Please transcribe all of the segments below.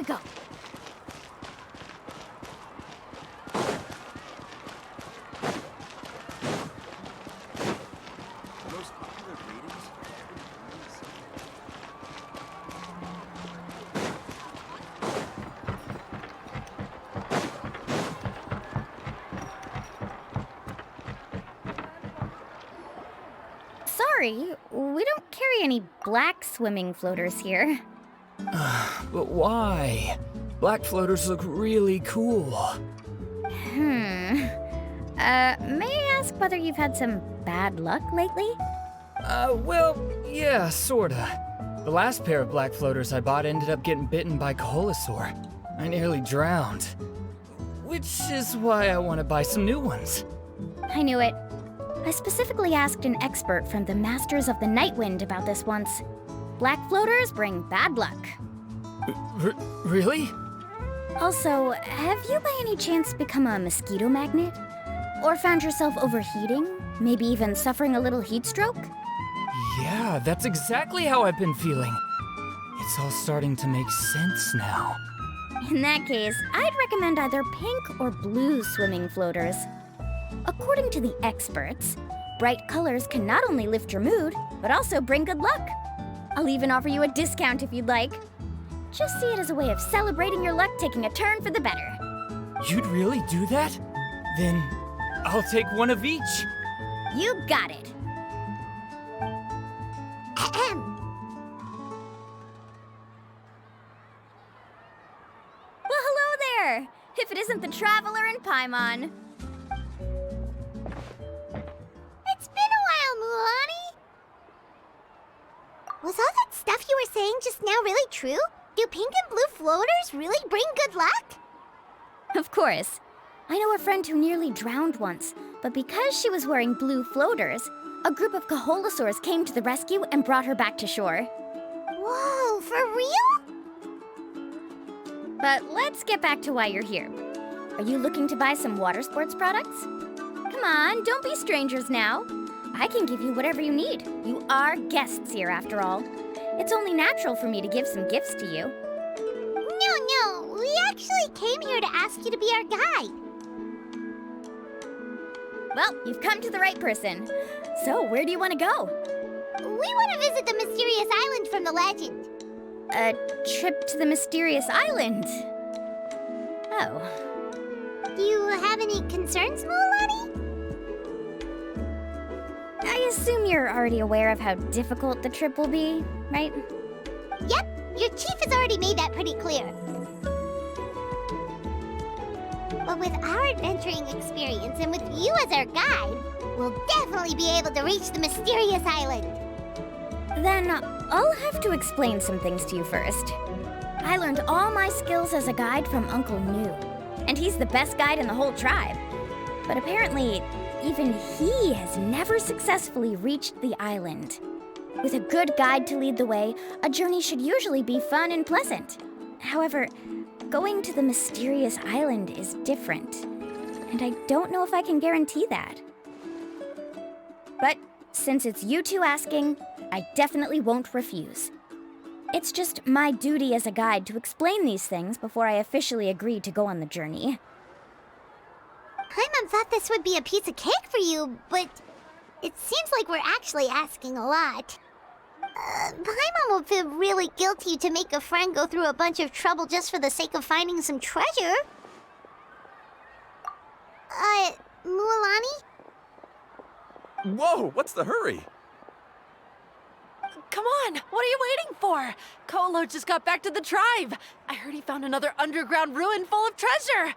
we go. Most popular ratings? Sorry, we don't carry any black swimming floaters here. But why? Black floaters look really cool. May I ask whether you've had some bad luck lately? Well, yeah, sorta. The last pair of black floaters I bought ended up getting bitten by Koholosaur. I nearly drowned. Which is why I want to buy some new ones. I knew it. I specifically asked an expert from the Masters of the Nightwind about this once. Black floaters bring bad luck. Really? Also, have you by any chance become a mosquito magnet? Or found yourself overheating? Maybe even suffering a little heat stroke? Yeah, that's exactly how I've been feeling. It's all starting to make sense now. In that case, I'd recommend either pink or blue swimming floaters. According to the experts, bright colors can not only lift your mood, but also bring good luck. I'll even offer you a discount if you'd like. Just see it as a way of celebrating your luck taking a turn for the better. You'd really do that? Then I'll take one of each. You got it. Ahem. Well, hello there! If it isn't the Traveler in Paimon. It's been a while, Mualani. Was all that stuff you were saying just now really true? Do pink and blue floaters really bring good luck? Of course. I know a friend who nearly drowned once, but because she was wearing blue floaters, a group of Koholosaurs came to the rescue and brought her back to shore. Whoa, for real? But let's get back to why you're here. Are you looking to buy some water sports products? Come on, don't be strangers now. I can give you whatever you need. You are guests here, after all. It's only natural for me to give some gifts to you. No, we actually came here to ask you to be our guide. Well, you've come to the right person. So, where do you want to go? We want to visit the mysterious island from the legend. A trip to the mysterious island? Oh. Do you have any concerns, Mualani? I assume you're already aware of how difficult the trip will be, right? Yep, your chief has already made that pretty clear. But with our adventuring experience and with you as our guide, we'll definitely be able to reach the mysterious island. Then I'll have to explain some things to you first. I learned all my skills as a guide from Uncle New, and he's the best guide in the whole tribe. But apparently, even he has never successfully reached the island. With a good guide to lead the way, a journey should usually be fun and pleasant. However, going to the mysterious island is different, and I don't know if I can guarantee that. But since it's you two asking, I definitely won't refuse. It's just my duty as a guide to explain these things before I officially agree to go on the journey. Paimon thought this would be a piece of cake for you, but it seems like we're actually asking a lot. Paimon will feel really guilty to make a friend go through a bunch of trouble just for the sake of finding some treasure. Mualani? Whoa, what's the hurry? Come on, what are you waiting for? Kolo just got back to the tribe. I heard he found another underground ruin full of treasure.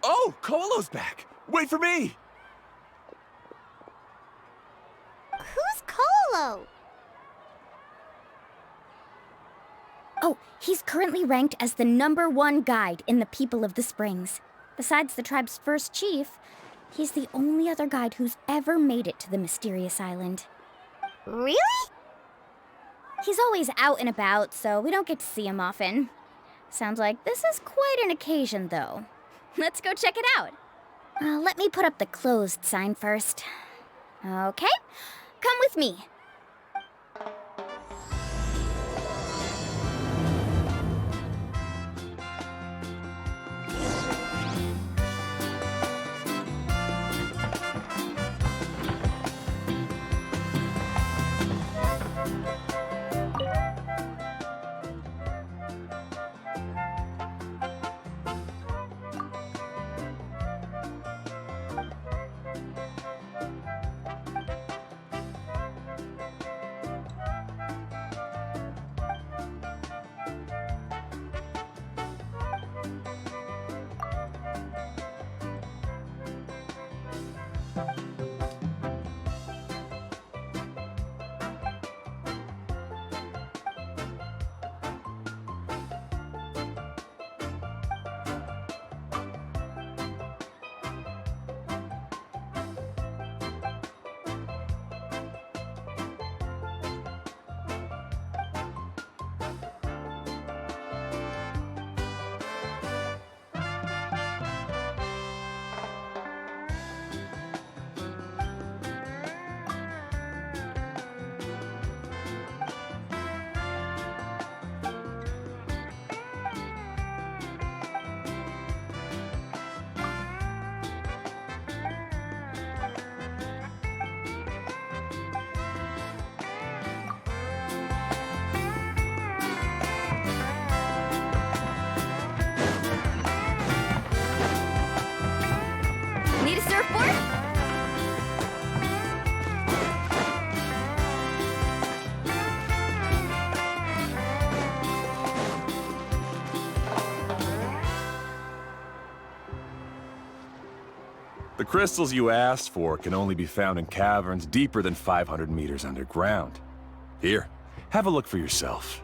Oh, Kolo's back. Wait for me. Who's Kolo? Oh, he's currently ranked as the #1 guide in the People of the Springs. Besides the tribe's first chief, he's the only other guide who's ever made it to the mysterious island. Really? He's always out and about, so we don't get to see him often. Sounds like this is quite an occasion, though. Let's go check it out. Let me put up the closed sign first. Okay, come with me. Need a surfboard? The crystals you asked for can only be found in caverns deeper than 500 meters underground. Here, have a look for yourself.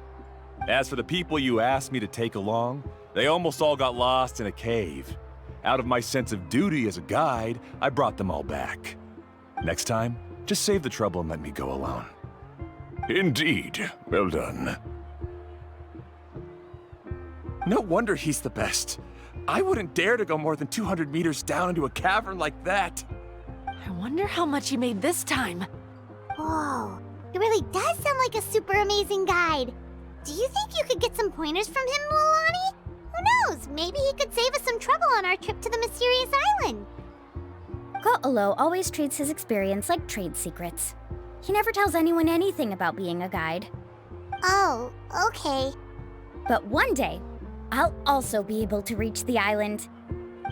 As for the people you asked me to take along, they almost all got lost in a cave. Out of my sense of duty as a guide, I brought them all back. Next time, just save the trouble and let me go alone. Indeed. Well done. No wonder he's the best. I wouldn't dare to go more than 200 meters down into a cavern like that. I wonder how much he made this time. Whoa, he really does sound like a super amazing guide. Do you think you could get some pointers from him, Mualani? Who knows? Maybe he could save us some trouble on our trip to the mysterious island. Ko'olo always treats his experience like trade secrets. He never tells anyone anything about being a guide. Oh, okay. But one day, I'll also be able to reach the island.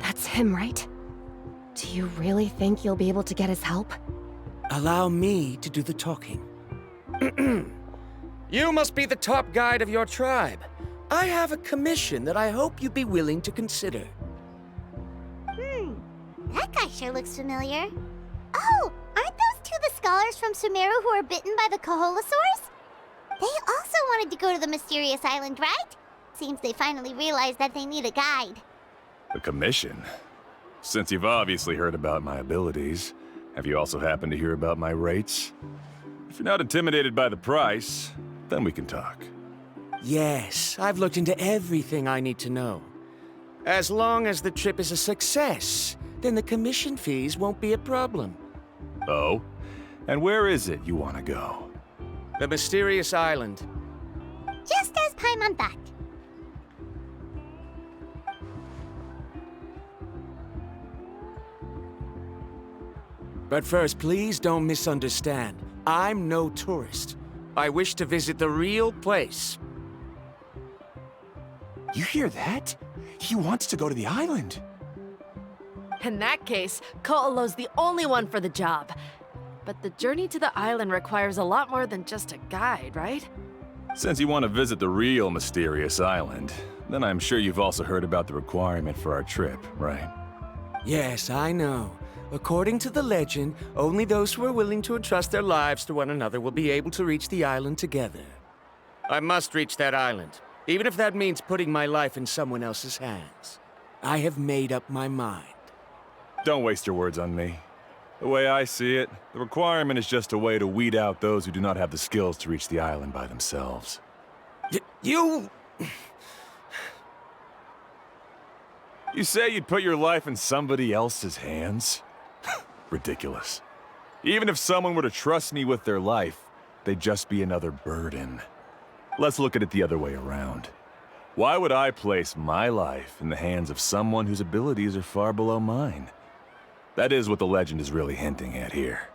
That's him, right? Do you really think you'll be able to get his help? Allow me to do the talking. You must be the top guide of your tribe. I have a commission that I hope you'd be willing to consider. That guy sure looks familiar. Oh, aren't those two the scholars from Sumeru who were bitten by the Koholosaurs? They also wanted to go to the mysterious island, right? Seems they finally realized that they need a guide. A commission? Since you've obviously heard about my abilities, have you also happened to hear about my rates? If you're not intimidated by the price, then we can talk. Yes, I've looked into everything I need to know. As long as the trip is a success, then the commission fees won't be a problem. Oh? And where is it you want to go? The mysterious island. Just as Paimon thought. But first, please don't misunderstand. I'm no tourist. I wish to visit the real place. You hear that? He wants to go to the island. In that case, Ko'olo's the only one for the job. But the journey to the island requires a lot more than just a guide, right? Since you want to visit the real mysterious island, then I'm sure you've also heard about the requirement for our trip, right? Yes, I know. According to the legend, only those who are willing to entrust their lives to one another will be able to reach the island together. I must reach that island, even if that means putting my life in someone else's hands. I have made up my mind. Don't waste your words on me. The way I see it, the requirement is just a way to weed out those who do not have the skills to reach the island by themselves. You... You say you'd put your life in somebody else's hands? Ridiculous. Even if someone were to trust me with their life, they'd just be another burden. Let's look at it the other way around. Why would I place my life in the hands of someone whose abilities are far below mine? That is what the legend is really hinting at here.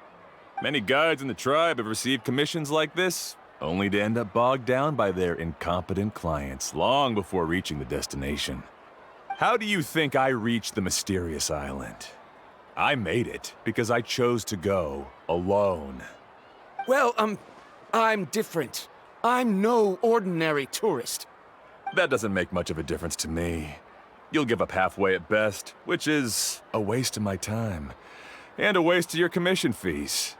Many guides in the tribe have received commissions like this, only to end up bogged down by their incompetent clients long before reaching the destination. How do you think I reached the mysterious island? I made it because I chose to go alone. Well, I'm different. I'm no ordinary tourist. That doesn't make much of a difference to me. You'll give up halfway at best, which is a waste of my time. And a waste of your commission fees.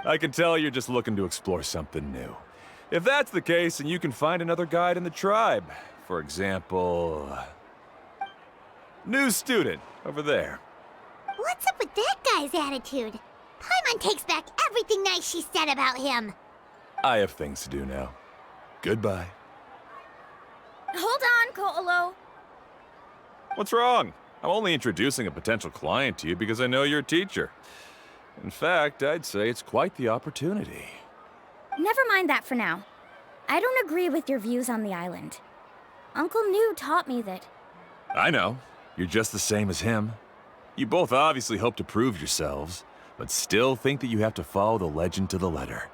I can tell you're just looking to explore something new. If that's the case, then you can find another guide in the tribe. For example... new student, over there. What's up with that guy's attitude? Paimon takes back everything nice she said about him. I have things to do now. Goodbye. Hold on, Ko'olo. What's wrong? I'm only introducing a potential client to you because I know you're a teacher. In fact, I'd say it's quite the opportunity. Never mind that for now. I don't agree with your views on the island. Uncle New taught me that... I know. You're just the same as him. You both obviously hope to prove yourselves, but still think that you have to follow the legend to the letter,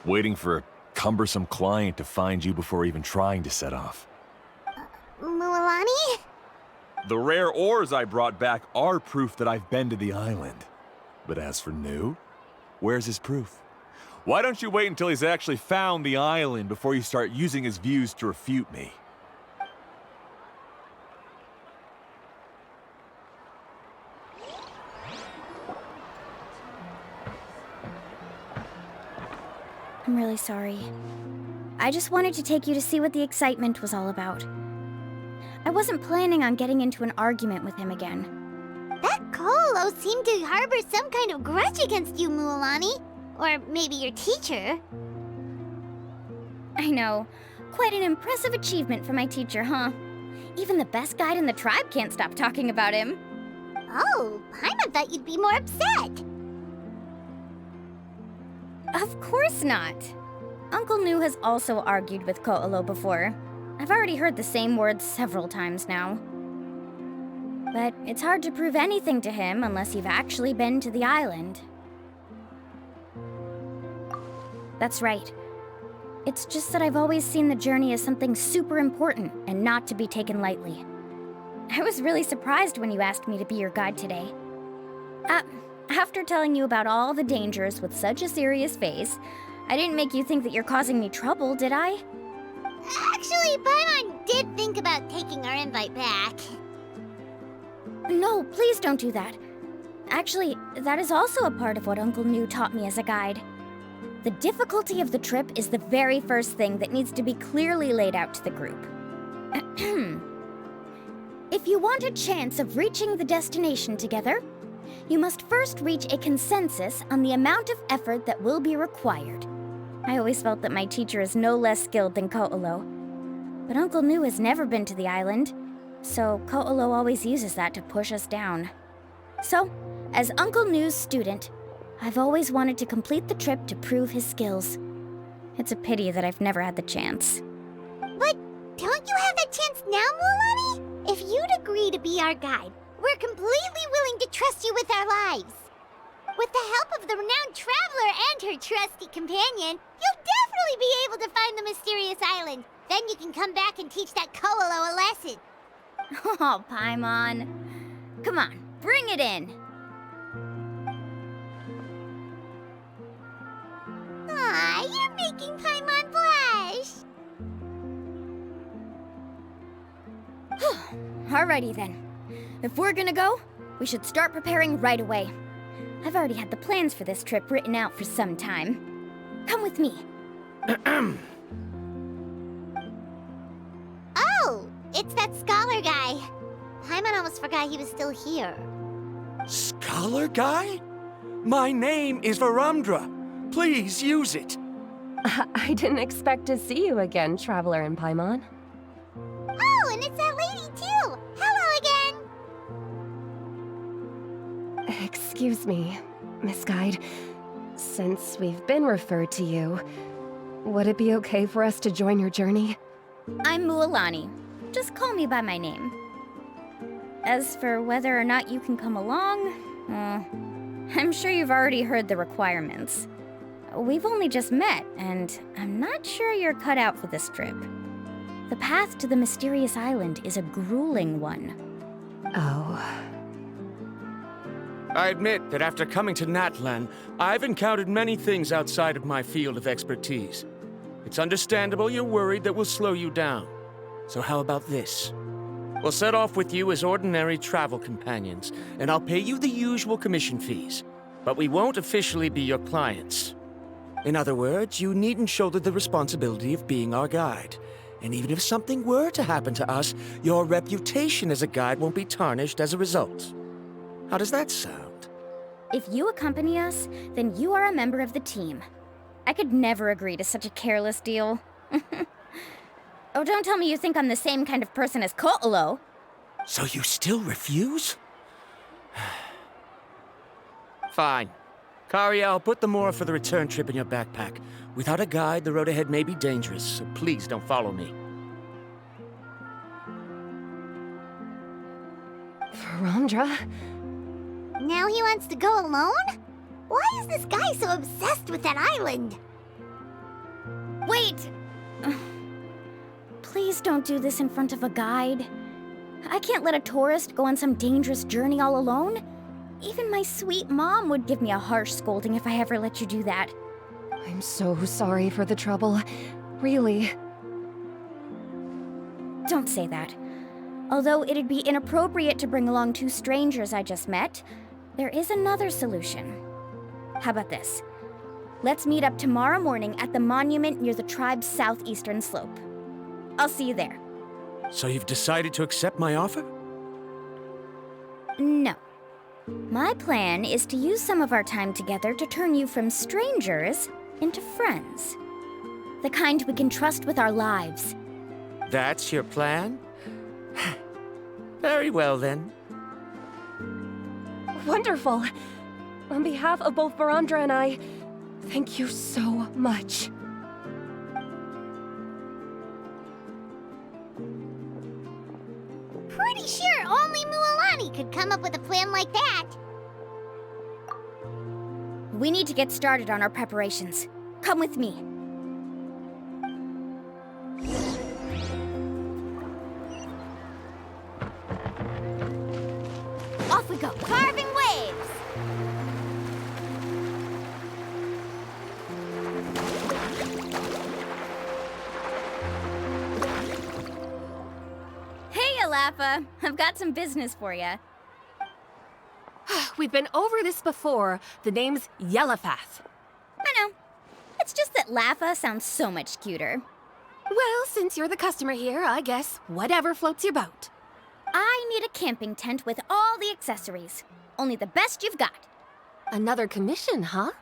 waiting for a cumbersome client to find you before even trying to set off. Mualani? The rare ores I brought back are proof that I've been to the island. But as for New, where's his proof? Why don't you wait until he's actually found the island before you start using his views to refute me? I'm really sorry. I just wanted to take you to see what the excitement was all about. I wasn't planning on getting into an argument with him again. That Ko'olo seemed to harbor some kind of grudge against you, Mualani. Or maybe your teacher. I know. Quite an impressive achievement for my teacher, huh? Even the best guide in the tribe can't stop talking about him. Oh, Paimon thought you'd be more upset. Of course not. Uncle New has also argued with Ko'olo before. I've already heard the same words several times now. But it's hard to prove anything to him unless you've actually been to the island. That's right. It's just that I've always seen the journey as something super important and not to be taken lightly. I was really surprised when you asked me to be your guide today. After telling you about all the dangers with such a serious face, I didn't make you think that you're causing me trouble, did I? Actually, Paimon did think about taking our invite back. No, please don't do that. Actually, that is also a part of what Uncle New taught me as a guide. The difficulty of the trip is the very first thing that needs to be clearly laid out to the group. If you want a chance of reaching the destination together, you must first reach a consensus on the amount of effort that will be required. I always felt that my teacher is no less skilled than Ko'olo. But Uncle New has never been to the island, so Ko'olo always uses that to push us down. So, as Uncle New's student, I've always wanted to complete the trip to prove his skills. It's a pity that I've never had the chance. But don't you have that chance now, Mualani? If you'd agree to be our guide, we're completely willing to trust you with our lives. With the help of the renowned traveler and her trusty companion, you'll definitely be able to find the mysterious island. Then you can come back and teach that Ko'olo a lesson. Oh, Paimon. Come on, bring it in. Aw, you're making Paimon blush. Alrighty then. If we're gonna go, we should start preparing right away. I've already had the plans for this trip written out for some time. Come with me. Oh, it's that scholar guy. Paimon almost forgot he was still here. Scholar guy? My name is Varamdra. Please use it. I didn't expect to see you again, Traveler and Paimon. Oh, and it's that lady too. Hello again. Excuse me, Miss Guide. Since we've been referred to you, would it be okay for us to join your journey? I'm Mualani. Just call me by my name. As for whether or not you can come along, I'm sure you've already heard the requirements. we've only just met, and I'm not sure you're cut out for this trip. The path to the mysterious island is a grueling one. Oh. I admit that after coming to Natlan, I've encountered many things outside of my field of expertise. It's understandable you're worried that we'll slow you down. So how about this? We'll set off with you as ordinary travel companions, and I'll pay you the usual commission fees. But we won't officially be your clients. In other words, you needn't shoulder the responsibility of being our guide. And even if something were to happen to us, your reputation as a guide won't be tarnished as a result. How does that sound? If you accompany us, then you are a member of the team. I could never agree to such a careless deal. Oh, don't tell me you think I'm the same kind of person as Ko'olo. So you still refuse? Fine. Kariel, put the Mora for the return trip in your backpack. Without a guide, the road ahead may be dangerous, so please don't follow me. Verandra? Now he wants to go alone? Why is this guy so obsessed with that island? Wait! Please don't do this in front of a guide. I can't let a tourist go on some dangerous journey all alone. Even my sweet mom would give me a harsh scolding if I ever let you do that. I'm so sorry for the trouble. Really. Don't say that. Although it'd be inappropriate to bring along two strangers I just met, there is another solution. How about this? Let's meet up tomorrow morning at the monument near the tribe's southeastern slope. I'll see you there. So you've decided to accept my offer? No. My plan is to use some of our time together to turn you from strangers into friends. The kind we can trust with our lives. That's your plan? Very well, then. Wonderful. On behalf of both Verandra and I, thank you so much. Pretty sure only Mualani could come up with a plan like that. We need to get started on our preparations. Come with me. Off we go, carving waves! Hey, Alafa. I've got some business for you. We've been over this before. The name's Yellowfath. I know. It's just that Lafa sounds so much cuter. Well, since you're the customer here, I guess whatever floats your boat. I need a camping tent with all the accessories. Only the best you've got. Another commission, huh?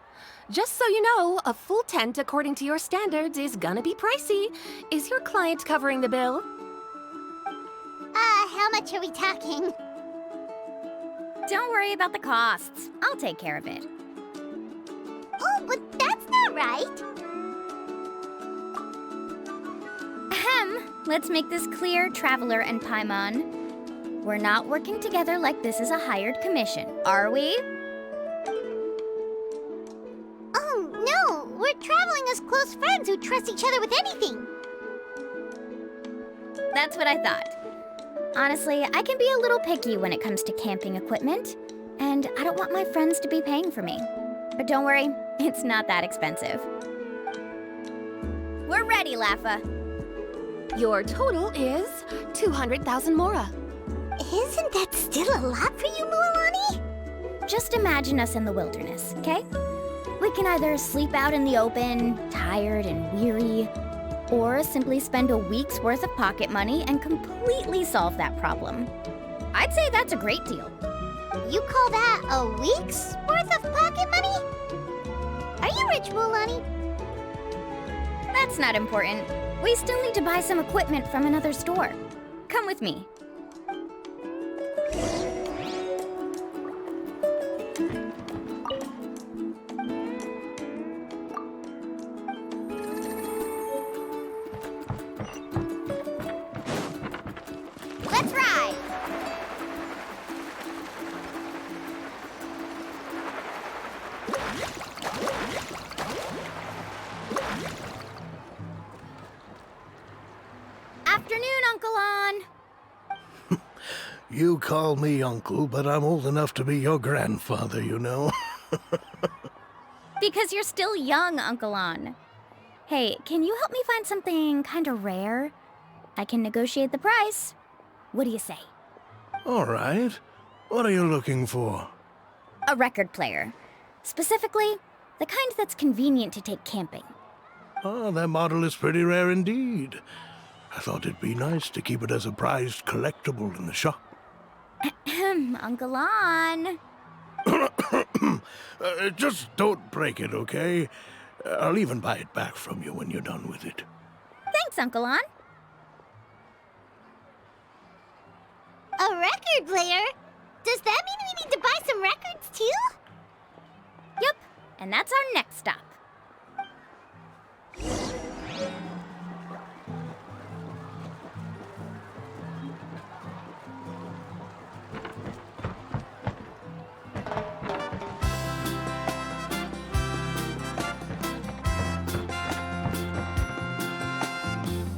Just so you know, a full tent according to your standards is gonna be pricey. Is your client covering the bill? How much are we talking? Don't worry about the costs. I'll take care of it. Oh, but that's not right. Ahem. Let's make this clear, Traveler and Paimon. We're not working together like this is a hired commission, are we? Oh, no. We're traveling as close friends who trust each other with anything. That's what I thought. Honestly, I can be a little picky when it comes to camping equipment, and I don't want my friends to be paying for me. But don't worry, it's not that expensive. We're ready, Lafa. Your total is 200,000 Mora. Isn't that still a lot for you, Mualani? Just imagine us in the wilderness, okay? We can either sleep out in the open, tired and weary, or simply spend a week's worth of pocket money and completely solve that problem. I'd say that's a great deal. You call that a week's worth of pocket money? Are you rich, Mualani? That's not important. We still need to buy some equipment from another store. Come with me. Let's ride! Uncle On. You call me uncle, but I'm old enough to be your grandfather, you know. Because you're still young, Uncle On. Hey, can you help me find something kinda rare? I can negotiate the price. What do you say? All right. What are you looking for? A record player. Specifically, the kind that's convenient to take camping. Ah, that model is pretty rare indeed. I thought it'd be nice to keep it as a prized collectible in the shop. Uncle On. Just don't break it, okay? I'll even buy it back from you when you're done with it. Thanks, Uncle On. A record player? Does that mean we need to buy some records too? Yep, and that's our next stop.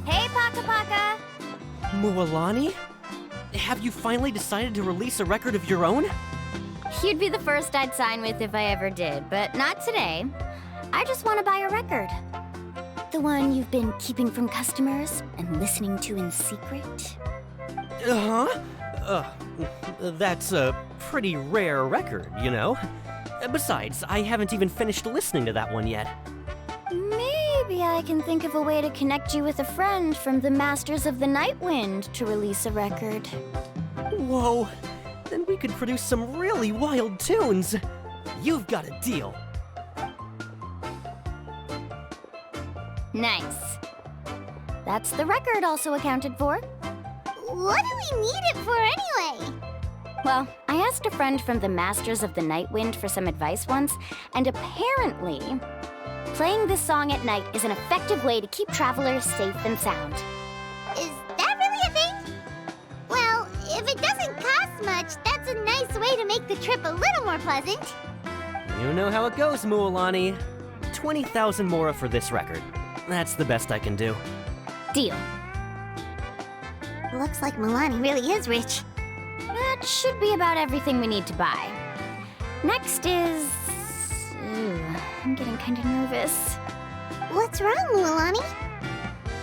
Hey, Paka Paka! Mualani? Have you finally decided to release a record of your own? You'd be the first I'd sign with if I ever did, but not today. I just want to buy a record. The one you've been keeping from customers and listening to in secret. Uh-huh. That's a pretty rare record, you know? Besides, I haven't even finished listening to that one yet. Maybe I can think of a way to connect you with a friend from the Masters of the Night Wind to release a record. Whoa, then we could produce some really wild tunes. You've got a deal. Nice. That's the record also accounted for. What do we need it for anyway? Well, I asked a friend from the Masters of the Night Wind for some advice once, and apparently, playing this song at night is an effective way to keep travelers safe and sound. Is that really a thing? Well, if it doesn't cost much, that's a nice way to make the trip a little more pleasant. You know how it goes, Mualani. 20,000 mora for this record. That's the best I can do. Deal. Looks like Mualani really is rich. That should be about everything we need to buy. Next is... Ooh, I'm getting kind of nervous. What's wrong, Mualani?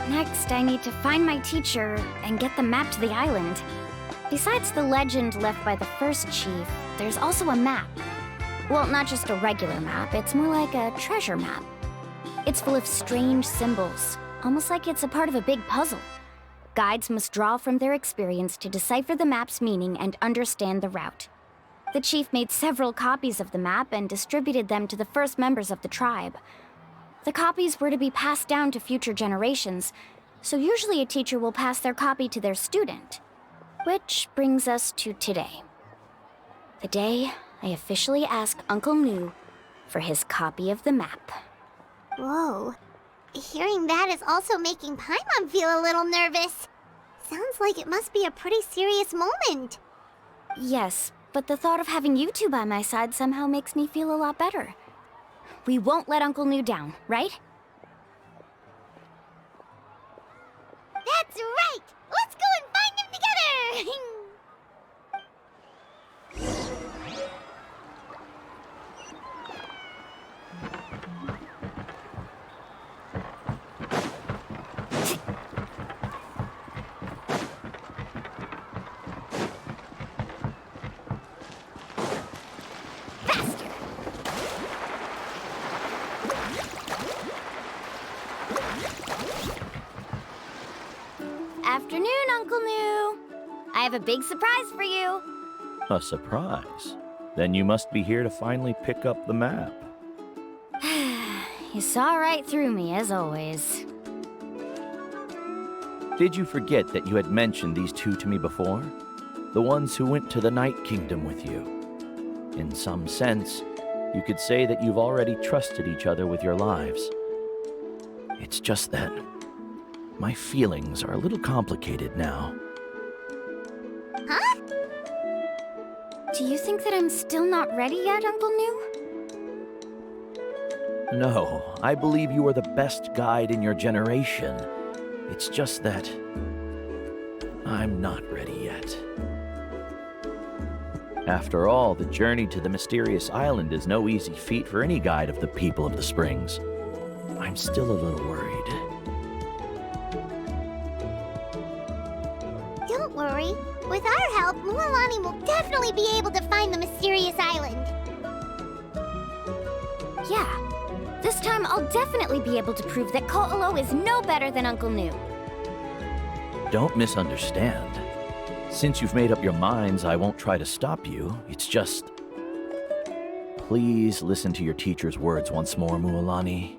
Next, I need to find my teacher and get the map to the island. Besides the legend left by the first chief, there's also a map. Well, not just a regular map, it's more like a treasure map. It's full of strange symbols, almost like it's a part of a big puzzle. Guides must draw from their experience to decipher the map's meaning and understand the route. The chief made several copies of the map and distributed them to the first members of the tribe. The copies were to be passed down to future generations, so usually a teacher will pass their copy to their student. Which brings us to today. The day I officially ask Uncle Nu for his copy of the map. Whoa. Hearing that is also making Paimon feel a little nervous. Sounds like it must be a pretty serious moment. Yes, but the thought of having you two by my side somehow makes me feel a lot better. We won't let Uncle Nu down, right? That's right! Let's go and find him together! Afternoon, Uncle Nu. I have a big surprise for you. A surprise? Then you must be here to finally pick up the map. You saw right through me, as always. Did you forget that you had mentioned these two to me before? The ones who went to the Night Kingdom with you. In some sense, you could say that you've already trusted each other with your lives. It's just that my feelings are a little complicated now. Huh? Do you think that I'm still not ready yet, Uncle Nu? No, I believe you are the best guide in your generation. It's just that I'm not ready yet. After all, the journey to the mysterious island is no easy feat for any guide of the people of the springs. I'm still a little worried. Don't worry. With our help, Mualani will definitely be able to find the mysterious island. Yeah. This time I'll definitely be able to prove that Ko'olo is no better than Uncle Nu. Don't misunderstand. Since you've made up your minds, I won't try to stop you. It's just... Please listen to your teacher's words once more, Mualani.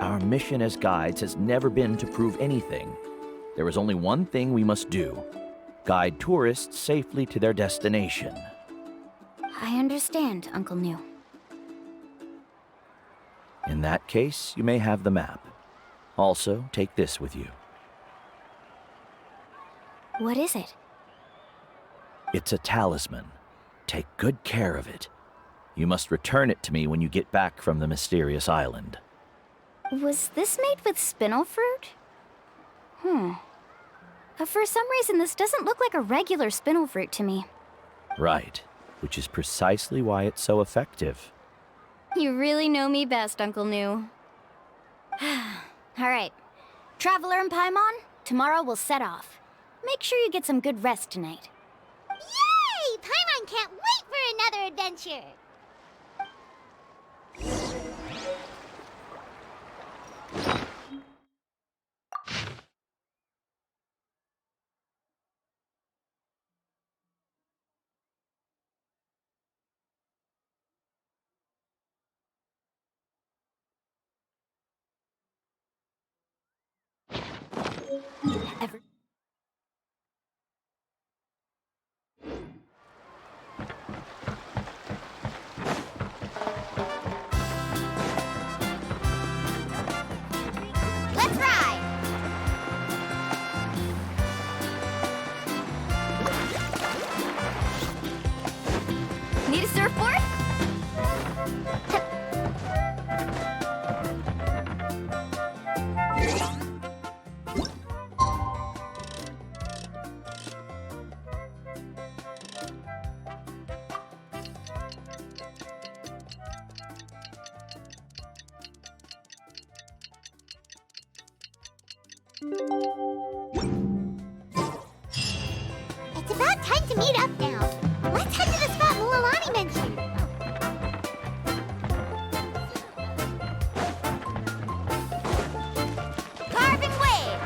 Our mission as guides has never been to prove anything. There is only one thing we must do. Guide tourists safely to their destination. I understand, Uncle Nu. In that case, you may have the map. Also, take this with you. What is it? It's a talisman. Take good care of it. You must return it to me when you get back from the mysterious island. Was this made with spinel fruit? For some reason, this doesn't look like a regular spinel fruit to me. Right, which is precisely why it's so effective. You really know me best, Uncle Nu. Alright. Traveler and Paimon, tomorrow we'll set off. Make sure you get some good rest tonight. Yay! Paimon can't wait for another adventure! Let's ride! Need a surfboard? It's about time to meet up now. Let's head to the spot Mualani mentioned. Carving waves!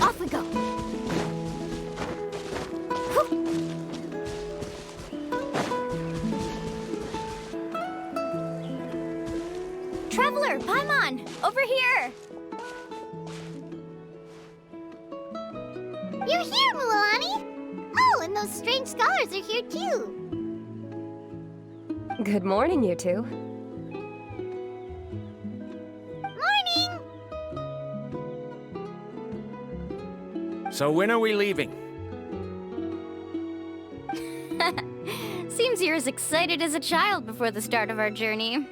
Off we go. Traveler, Paimon, over here. You're here, Mualani! Oh, and those strange scholars are here too. Good morning, you two. Morning! So when are we leaving? Seems you're as excited as a child before the start of our journey.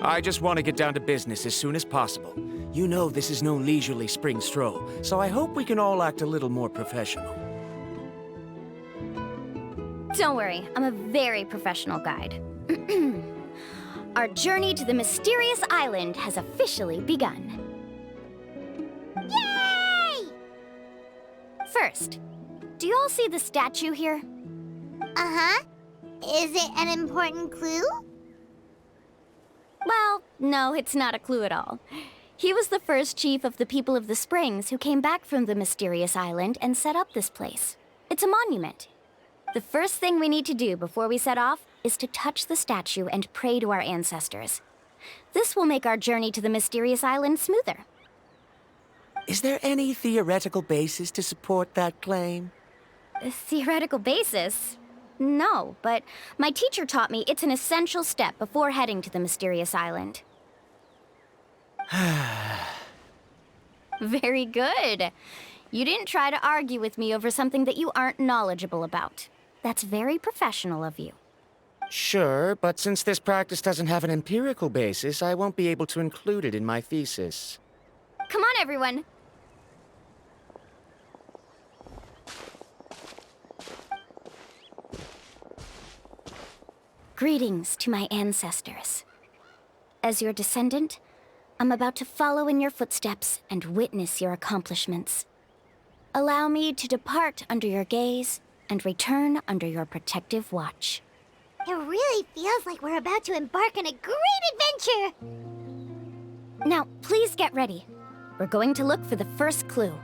I just want to get down to business as soon as possible. You know this is no leisurely spring stroll, so I hope we can all act a little more professional. Don't worry, I'm a very professional guide. Our journey to the mysterious island has officially begun. Yay! First, do you all see the statue here? Uh-huh. Is it an important clue? Well, no, it's not a clue at all. He was the first chief of the people of the Springs who came back from the mysterious island and set up this place. It's a monument. The first thing we need to do before we set off is to touch the statue and pray to our ancestors. This will make our journey to the mysterious island smoother. Is there any theoretical basis to support that claim? A theoretical basis? No, but my teacher taught me it's an essential step before heading to the mysterious island. Very good. You didn't try to argue with me over something that you aren't knowledgeable about. That's very professional of you. Sure, but since this practice doesn't have an empirical basis, I won't be able to include it in my thesis. Come on, everyone. Greetings to my ancestors. As your descendant, I'm about to follow in your footsteps and witness your accomplishments. Allow me to depart under your gaze and return under your protective watch. It really feels like we're about to embark on a great adventure! Now, please get ready. We're going to look for the first clue.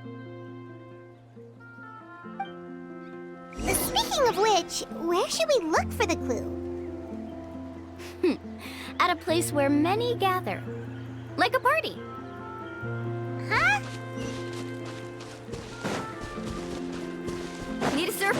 Speaking of which, where should we look for the clue? At a place where many gather. Like a party. Huh? Need a surf?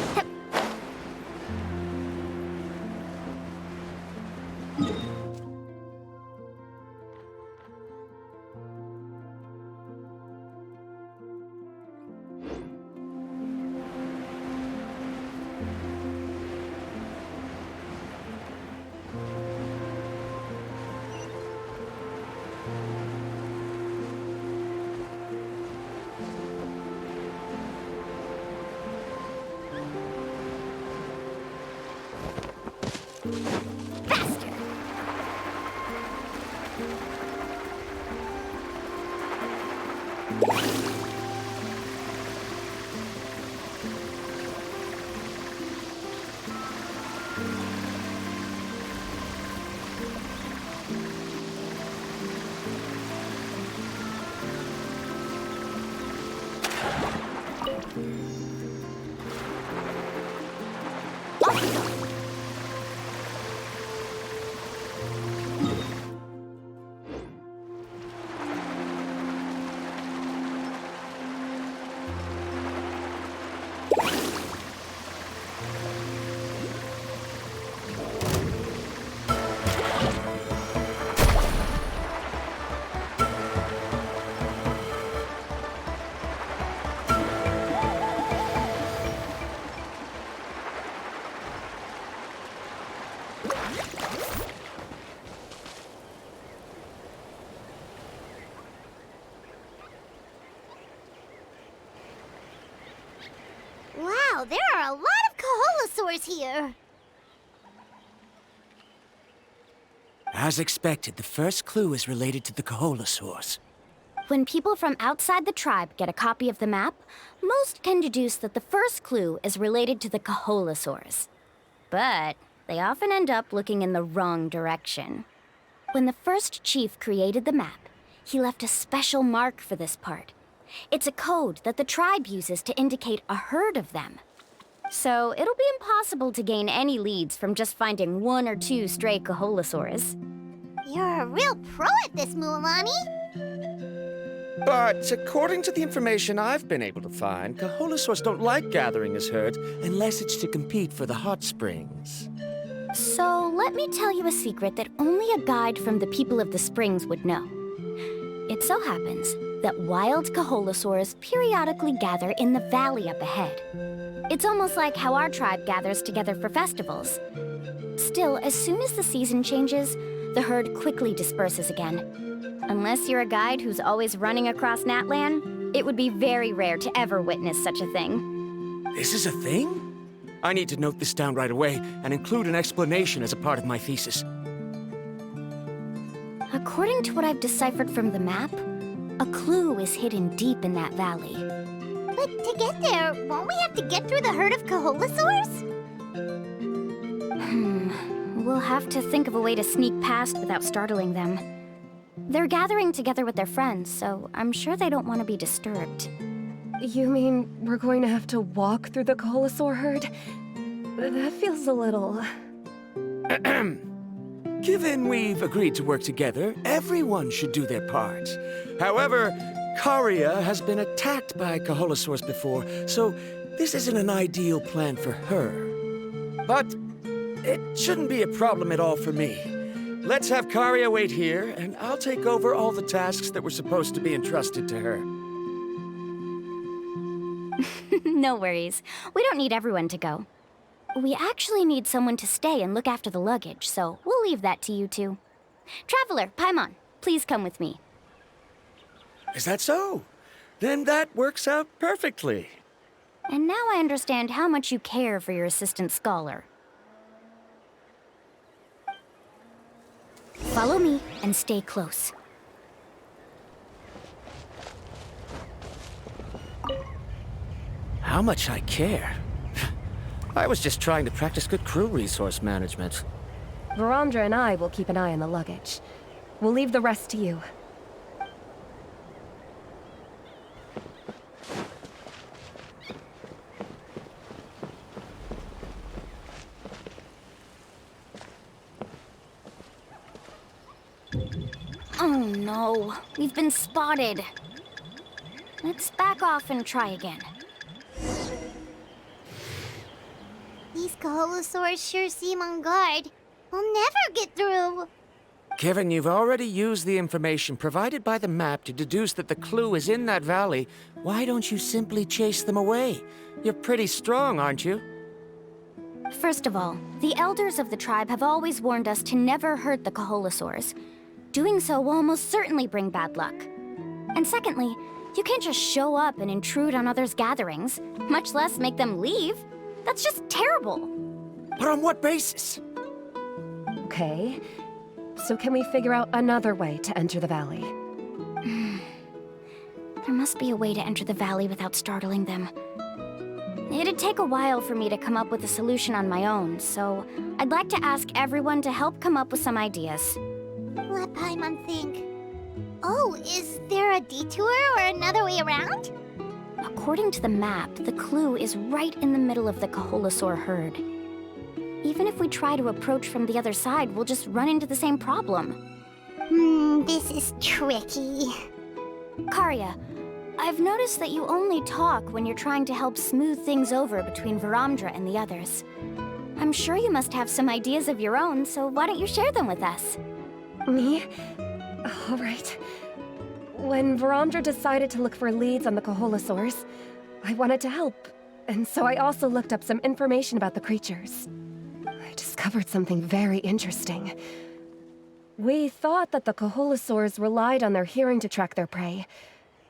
Faster! Wow, there are a lot of Kaholosaurs here! As expected, the first clue is related to the Kaholosaurs. When people from outside the tribe get a copy of the map, most can deduce that the first clue is related to the Kaholosaurs. But they often end up looking in the wrong direction. When the first chief created the map, he left a special mark for this part. It's a code that the tribe uses to indicate a herd of them. So it'll be impossible to gain any leads from just finding one or two stray Kaholosaurs. You're a real pro at this, Mualani! But according to the information I've been able to find, Kaholosaurs don't like gathering as herds unless it's to compete for the hot springs. So let me tell you a secret that only a guide from the people of the springs would know. It so happens that wild Kaholosaurs periodically gather in the valley up ahead. It's almost like how our tribe gathers together for festivals. Still, as soon as the season changes, the herd quickly disperses again. Unless you're a guide who's always running across Natlan, it would be very rare to ever witness such a thing. This is a thing? I need to note this down right away and include an explanation as a part of my thesis. According to what I've deciphered from the map, a clue is hidden deep in that valley. But to get there, won't we have to get through the herd of Kaholosaurs? We'll have to think of a way to sneak past without startling them. They're gathering together with their friends, so I'm sure they don't want to be disturbed. You mean we're going to have to walk through the Kaholosaur herd? That feels a little... Given we've agreed to work together, everyone should do their part. However, Karia has been attacked by Kaholosaurs before, so this isn't an ideal plan for her. But it shouldn't be a problem at all for me. Let's have Karia wait here, and I'll take over all the tasks that were supposed to be entrusted to her. No worries. We don't need everyone to go. We actually need someone to stay and look after the luggage, so we'll leave that to you two. Traveler, Paimon, please come with me. Is that so? Then that works out perfectly. And now I understand how much you care for your assistant scholar. Follow me and stay close. How much I care. I was just trying to practice good crew resource management. Verandra and I will keep an eye on the luggage. We'll leave the rest to you. Oh no, we've been spotted. Let's back off and try again. These Kaholosaurs sure seem on guard. We'll never get through. Given you've already used the information provided by the map to deduce that the clue is in that valley, why don't you simply chase them away? You're pretty strong, aren't you? First of all, the elders of the tribe have always warned us to never hurt the Kaholosaurs. Doing so will almost certainly bring bad luck. And secondly, you can't just show up and intrude on others' gatherings, much less make them leave. That's just terrible. But on what basis? Okay. So can we figure out another way to enter the valley? There must be a way to enter the valley without startling them. It'd take a while for me to come up with a solution on my own, so I'd like to ask everyone to help come up with some ideas. Let Paimon think. Oh, is there a detour or another way around? According to the map, the clue is right in the middle of the Kaholosaur herd. Even if we try to approach from the other side, we'll just run into the same problem. This is tricky. Karia, I've noticed that you only talk when you're trying to help smooth things over between Verandra and the others. I'm sure you must have some ideas of your own, so why don't you share them with us? Me? All right. When Verandra decided to look for leads on the Kaholosaurs, I wanted to help, and so I also looked up some information about the creatures. I discovered something very interesting. We thought that the Kaholosaurs relied on their hearing to track their prey,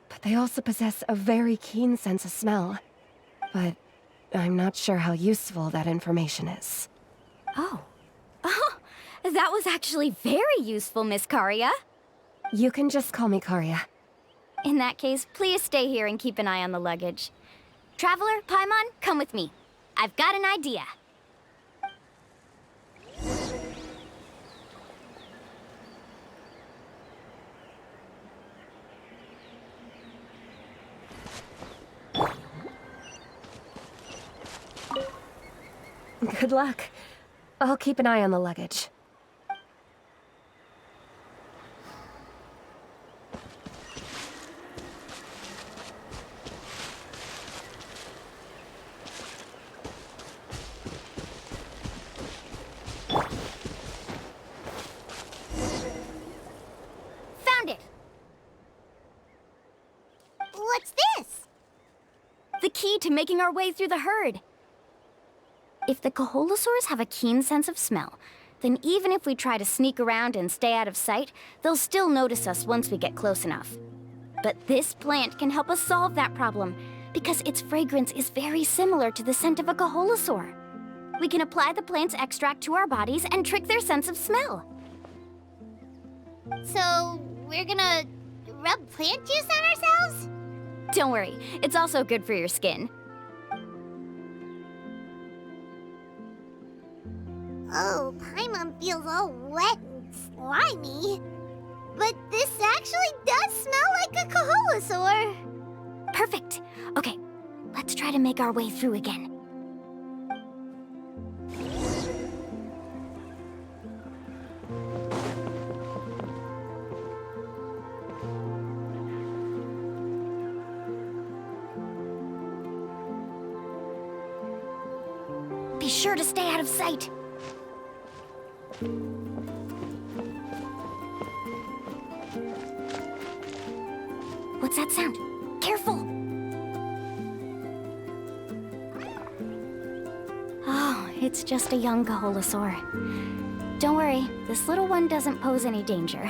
but they also possess a very keen sense of smell. But I'm not sure how useful that information is. Oh, that was actually very useful, Miss Karia. You can just call me Karia. In that case, please stay here and keep an eye on the luggage. Traveler, Paimon, come with me. I've got an idea. Good luck. I'll keep an eye on the luggage. Found it! What's this? The key to making our way through the herd. If the Kaholosaurs have a keen sense of smell, then even if we try to sneak around and stay out of sight, they'll still notice us once we get close enough. But this plant can help us solve that problem, because its fragrance is very similar to the scent of a Kaholosaur. We can apply the plant's extract to our bodies and trick their sense of smell. So, we're gonna rub plant juice on ourselves? Don't worry, it's also good for your skin. Oh, Paimon feels all wet and slimy. But this actually does smell like a Kaholosaur. Perfect. Okay, let's try to make our way through again. sure to stay out of sight. What's that sound? Careful! Oh, it's just a young Kaholasaur. Don't worry, this little one doesn't pose any danger.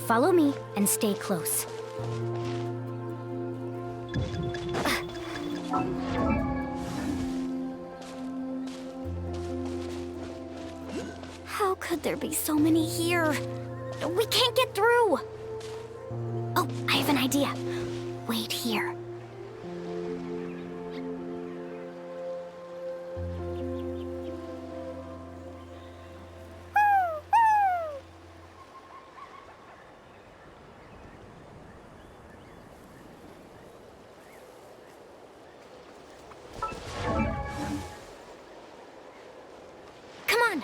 Follow me and stay close. How could there be so many here? We can't get through! Oh, I have an idea. Wait here. Come on!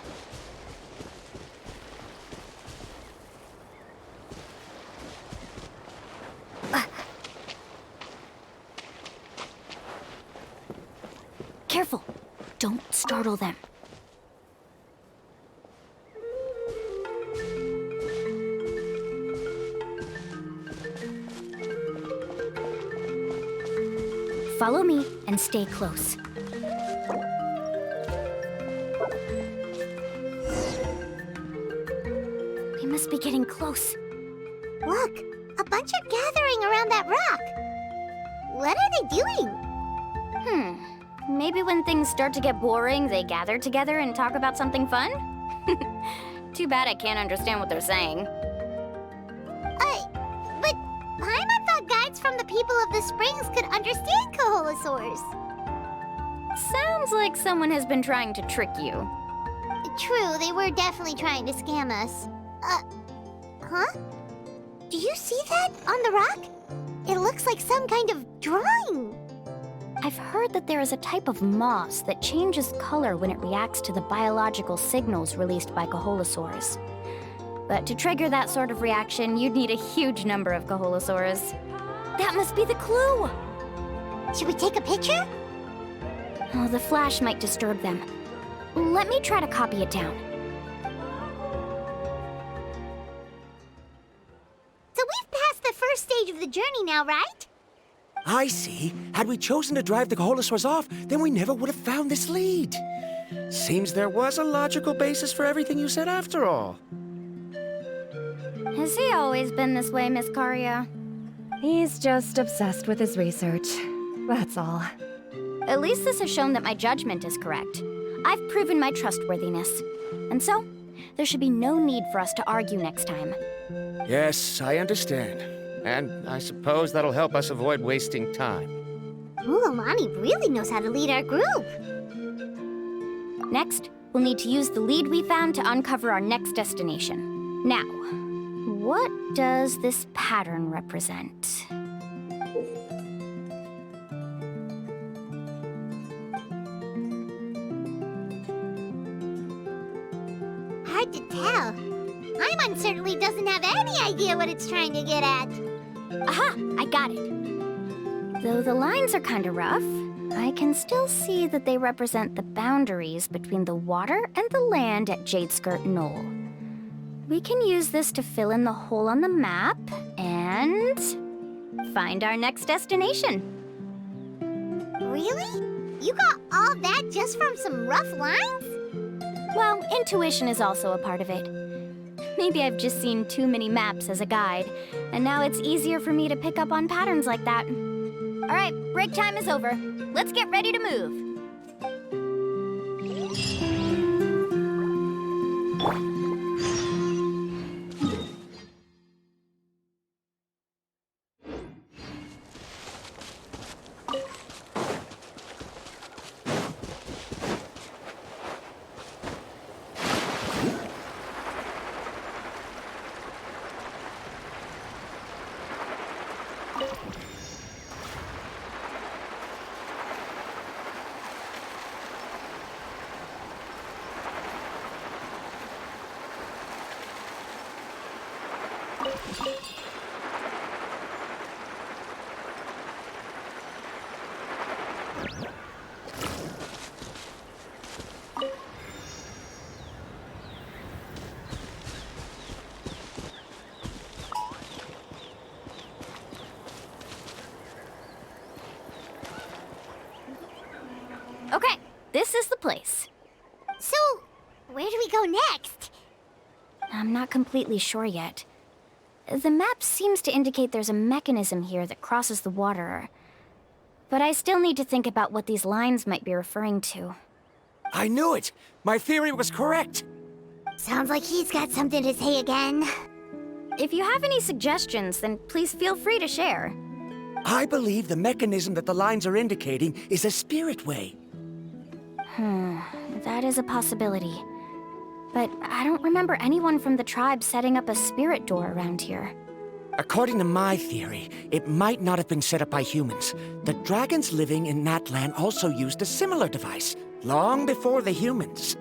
Careful! Don't startle them. Follow me and stay close. We must be getting close. Look, a bunch are gathering around that rock. What are they doing? Maybe when things start to get boring, they gather together and talk about something fun? Too bad I can't understand what they're saying. But Paimon thought guides from the people of the springs could understand Kaholasaurs. Sounds like someone has been trying to trick you. True, they were definitely trying to scam us. Huh? Do you see that on the rock? It looks like some kind of drawing. I've heard that there is a type of moss that changes color when it reacts to the biological signals released by Kaholasaurs. But to trigger that sort of reaction, you'd need a huge number of Kaholasaurs. That must be the clue! Should we take a picture? Oh, the flash might disturb them. Let me try to copy it down. So we've passed the first stage of the journey now, right? I see. Had we chosen to drive the Kaholasaurs off, then we never would have found this lead. Seems there was a logical basis for everything you said after all. Has he always been this way, Miss Karia? He's just obsessed with his research. That's all. At least this has shown that my judgment is correct. I've proven my trustworthiness. And so, there should be no need for us to argue next time. Yes, I understand. And I suppose that'll help us avoid wasting time. Mualani really knows how to lead our group. Next, we'll need to use the lead we found to uncover our next destination. Now, what does this pattern represent? Hard to tell. Paimon certainly doesn't have any idea what it's trying to get at. Aha! I got it. Though the lines are kind of rough, I can still see that they represent the boundaries between the water and the land at Jadeskirt Knoll. We can use this to fill in the hole on the map and find our next destination. Really? You got all that just from some rough lines? Well, intuition is also a part of it. Maybe I've just seen too many maps as a guide, and now it's easier for me to pick up on patterns like that. All right, break time is over. Let's get ready to move. Okay, this is the place. So, where do we go next? I'm not completely sure yet. The map seems to indicate there's a mechanism here that crosses the water. But I still need to think about what these lines might be referring to. I knew it! My theory was correct! Sounds like he's got something to say again. If you have any suggestions, then please feel free to share. I believe the mechanism that the lines are indicating is a spirit way. That is a possibility. But I don't remember anyone from the tribe setting up a spirit door around here. According to my theory, it might not have been set up by humans. The dragons living in that land also used a similar device, long before the humans.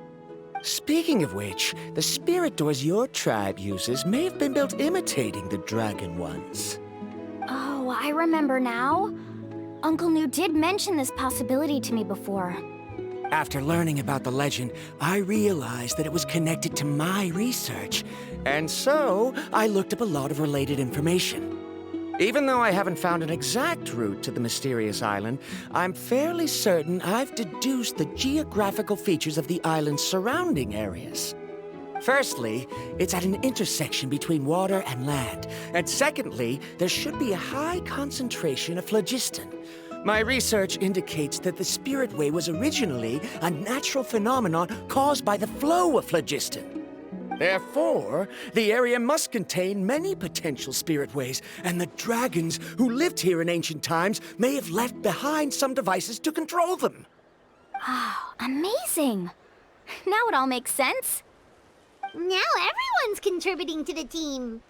Speaking of which, the spirit doors your tribe uses may have been built imitating the dragon ones. Oh, I remember now. Uncle New did mention this possibility to me before. After learning about the legend, I realized that it was connected to my research, and so I looked up a lot of related information. Even though I haven't found an exact route to the mysterious island, I'm fairly certain I've deduced the geographical features of the island's surrounding areas. Firstly, it's at an intersection between water and land, and secondly, there should be a high concentration of phlogiston. My research indicates that the Spirit Way was originally a natural phenomenon caused by the flow of phlogiston. Therefore, the area must contain many potential Spirit Ways, and the dragons who lived here in ancient times may have left behind some devices to control them. Oh, amazing! Now it all makes sense. Now everyone's contributing to the team.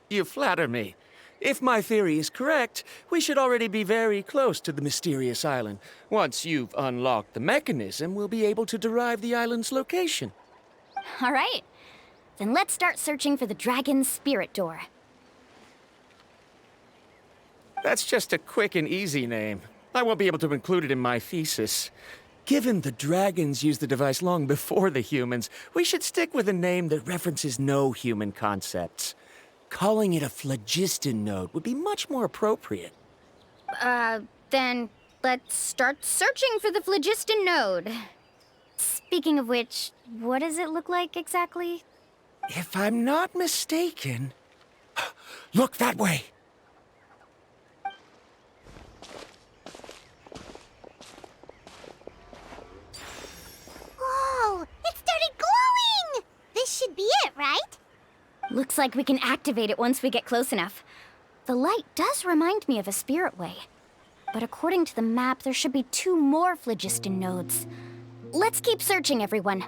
You flatter me. If my theory is correct, we should already be very close to the mysterious island. Once you've unlocked the mechanism, we'll be able to derive the island's location. All right. Then let's start searching for the dragon's spirit door. That's just a quick and easy name. I won't be able to include it in my thesis. Given the dragons used the device long before the humans, we should stick with a name that references no human concepts. Calling it a phlogiston node would be much more appropriate. Then let's start searching for the phlogiston node. Speaking of which, what does it look like exactly? If I'm not mistaken... Look that way! Whoa! It started glowing! This should be it, right? Looks like we can activate it once we get close enough. The light does remind me of a spirit way. But according to the map, there should be 2 more phlogiston nodes. Let's keep searching, everyone.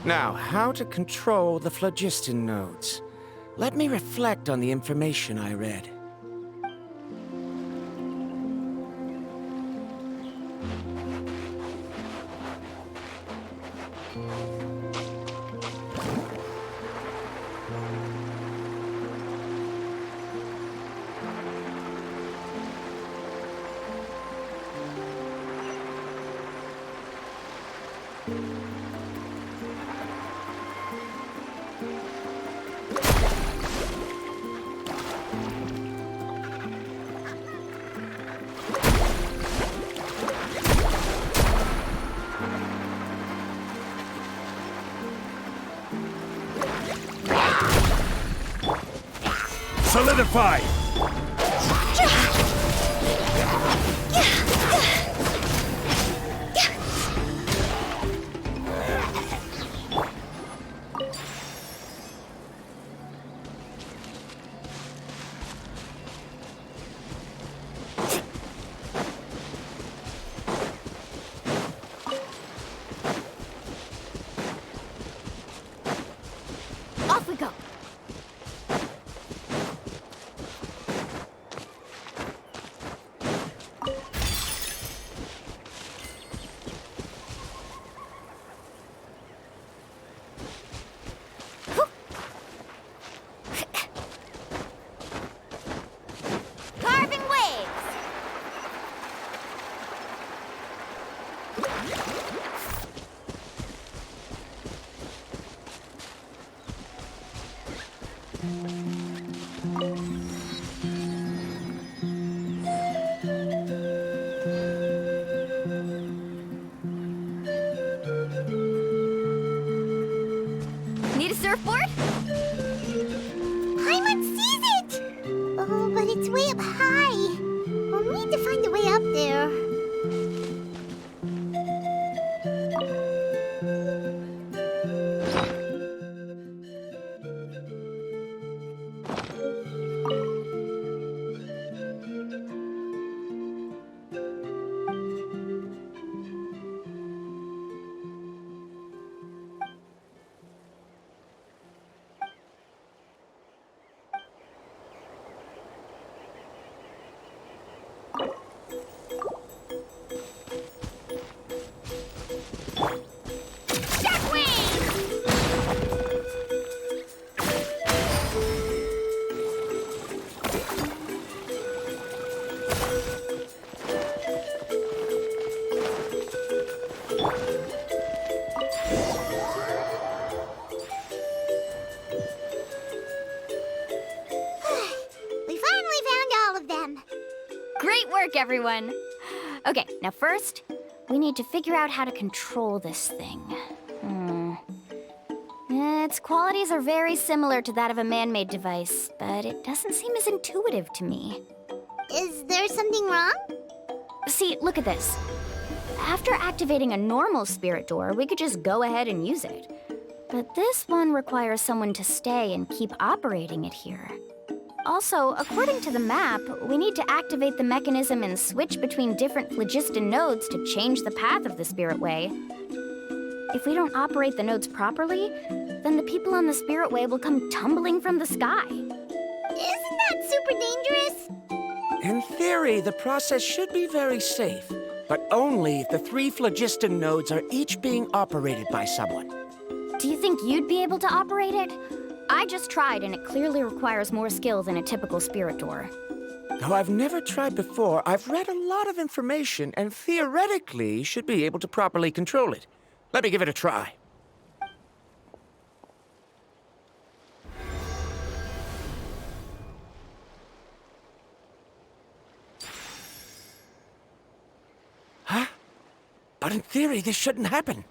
Now, how to control the phlogiston nodes. Let me reflect on the information I read. Solidify! surfboard? Paimon sees it! Oh, but it's way up high. We'll need to find a way up there. Great work, everyone! Okay, now first, we need to figure out how to control this thing. Its qualities are very similar to that of a man-made device, but it doesn't seem as intuitive to me. Is there something wrong? See, look at this. After activating a normal spirit door, we could just go ahead and use it. But this one requires someone to stay and keep operating it here. Also, according to the map, we need to activate the mechanism and switch between different phlogiston nodes to change the path of the spirit way. If we don't operate the nodes properly, then the people on the spirit way will come tumbling from the sky. Isn't that super dangerous? In theory, the process should be very safe, but only if the 3 phlogiston nodes are each being operated by someone. Do you think you'd be able to operate it? I just tried, and it clearly requires more skill than a typical spirit door. Though I've never tried before, I've read a lot of information and theoretically should be able to properly control it. Let me give it a try. Huh? But in theory, this shouldn't happen.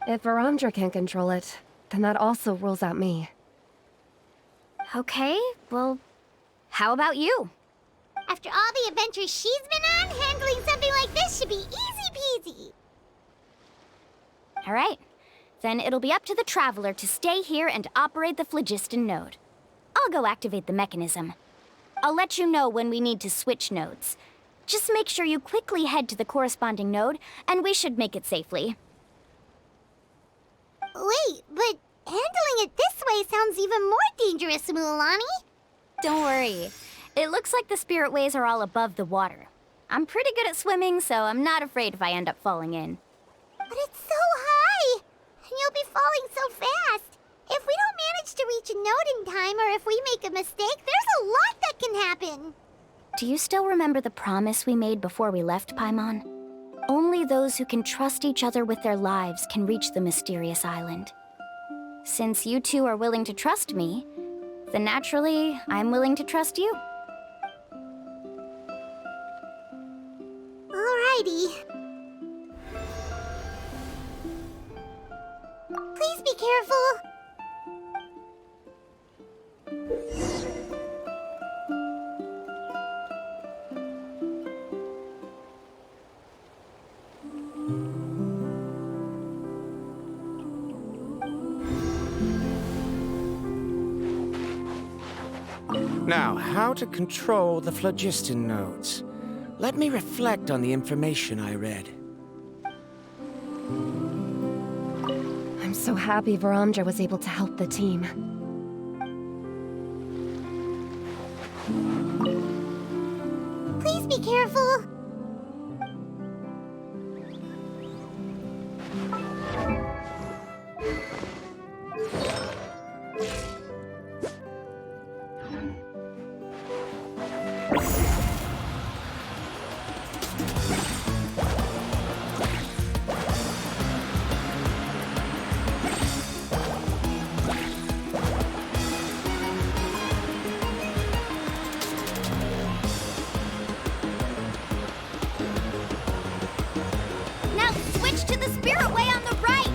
If Verandra can't control it, then that also rules out me. Okay, well, how about you? After all the adventures she's been on, handling something like this should be easy peasy. All right, then it'll be up to the Traveler to stay here and operate the phlogiston node. I'll go activate the mechanism. I'll let you know when we need to switch nodes. Just make sure you quickly head to the corresponding node, and we should make it safely. Wait, but handling it this way sounds even more dangerous, Mualani. Don't worry. It looks like the spirit ways are all above the water. I'm pretty good at swimming, so I'm not afraid if I end up falling in. But it's so high! And you'll be falling so fast! If we don't manage to reach a node in time, or if we make a mistake, there's a lot that can happen! Do you still remember the promise we made before we left, Paimon? Only those who can trust each other with their lives can reach the mysterious island. Since you two are willing to trust me, then naturally, I'm willing to trust you. Alrighty. Please be careful. Now, how to control the phlogiston nodes. Let me reflect on the information I read. I'm so happy Verandra was able to help the team. Please be careful. Now switch to the spirit way on the right!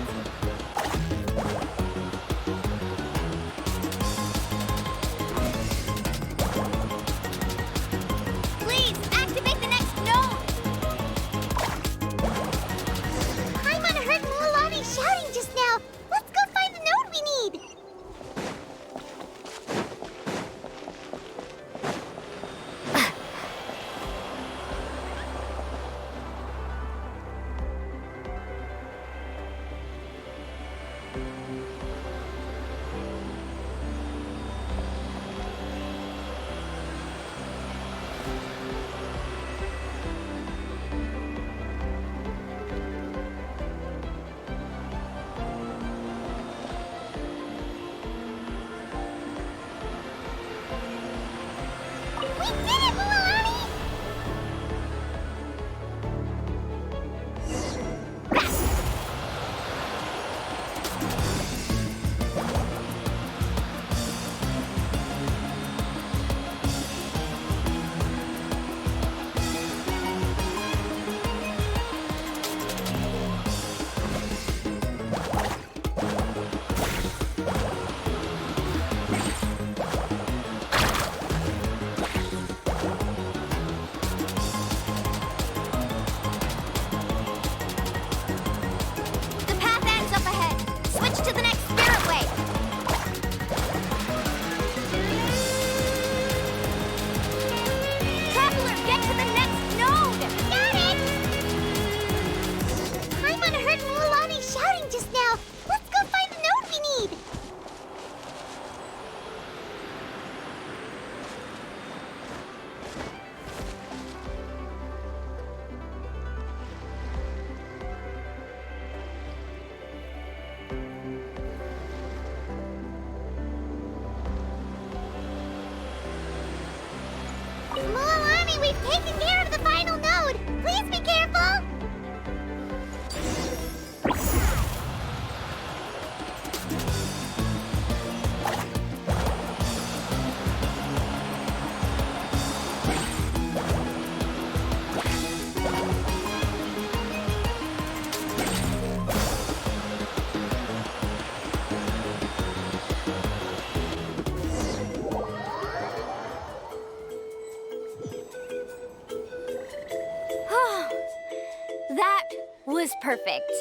was perfect.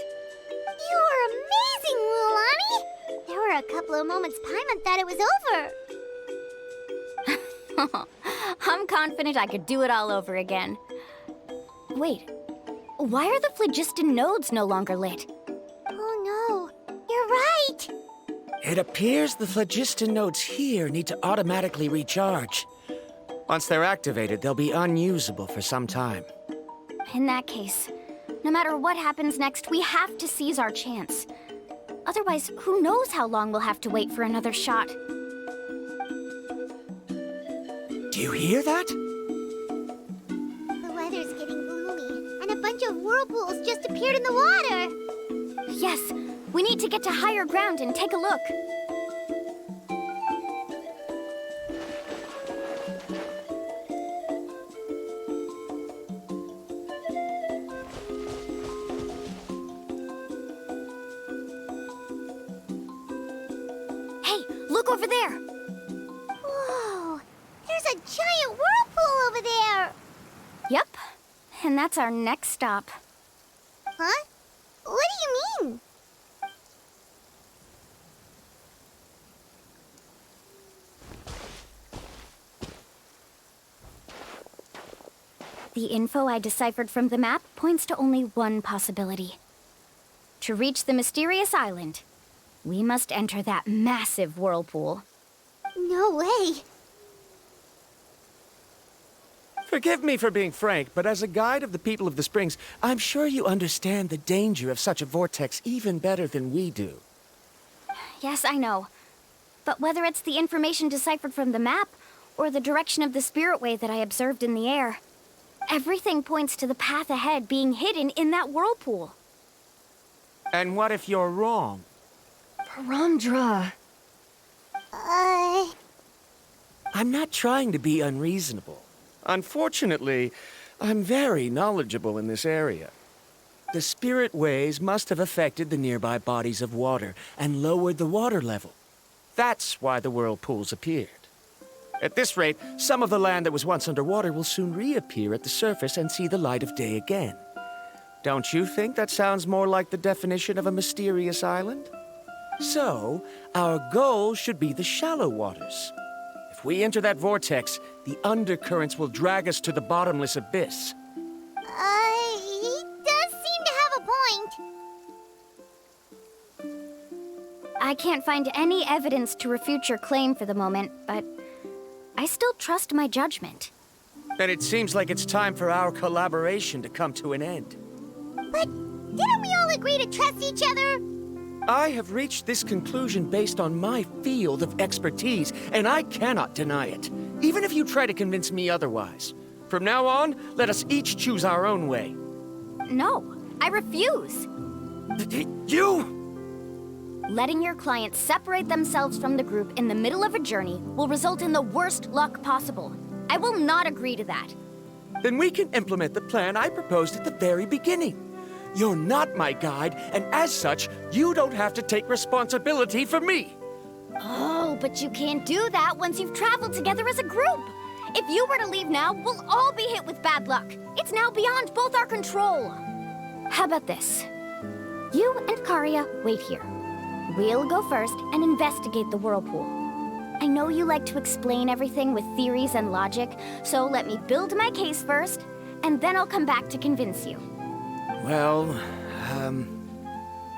You're amazing, Mualani! There were a couple of moments Paimon thought it was over. I'm confident I could do it all over again. Wait, why are the phlogiston nodes no longer lit? Oh no, you're right! It appears the phlogiston nodes here need to automatically recharge. Once they're activated, they'll be unusable for some time. In that case, no matter what happens next, we have to seize our chance. Otherwise, who knows how long we'll have to wait for another shot. Do you hear that? The weather's getting gloomy, and a bunch of whirlpools just appeared in the water! Yes, we need to get to higher ground and take a look. Hey, look over there! Whoa! There's a giant whirlpool over there! Yep, and that's our next stop. Huh? What do you mean? The info I deciphered from the map points to only one possibility. To reach the mysterious island, we must enter that massive whirlpool. No way! Forgive me for being frank, but as a guide of the people of the Springs, I'm sure you understand the danger of such a vortex even better than we do. Yes, I know. But whether it's the information deciphered from the map, or the direction of the spirit way that I observed in the air, everything points to the path ahead being hidden in that whirlpool. And what if you're wrong? Verandra. I'm not trying to be unreasonable. Unfortunately, I'm very knowledgeable in this area. The spirit ways must have affected the nearby bodies of water and lowered the water level. That's why the whirlpools appeared. At this rate, some of the land that was once underwater will soon reappear at the surface and see the light of day again. Don't you think that sounds more like the definition of a mysterious island? So, our goal should be the shallow waters. If we enter that vortex, the undercurrents will drag us to the bottomless abyss. He does seem to have a point. I can't find any evidence to refute your claim for the moment, but I still trust my judgment. Then it seems like it's time for our collaboration to come to an end. But didn't we all agree to trust each other? I have reached this conclusion based on my field of expertise, and I cannot deny it, even if you try to convince me otherwise. From now on, let us each choose our own way. No, I refuse. You! Letting your clients separate themselves from the group in the middle of a journey will result in the worst luck possible. I will not agree to that. Then we can implement the plan I proposed at the very beginning. You're not my guide, and as such, you don't have to take responsibility for me. Oh, but you can't do that once you've traveled together as a group. If you were to leave now, we'll all be hit with bad luck. It's now beyond both our control. How about this? You and Karia wait here. We'll go first and investigate the whirlpool. I know you like to explain everything with theories and logic, so let me build my case first, and then I'll come back to convince you. Well,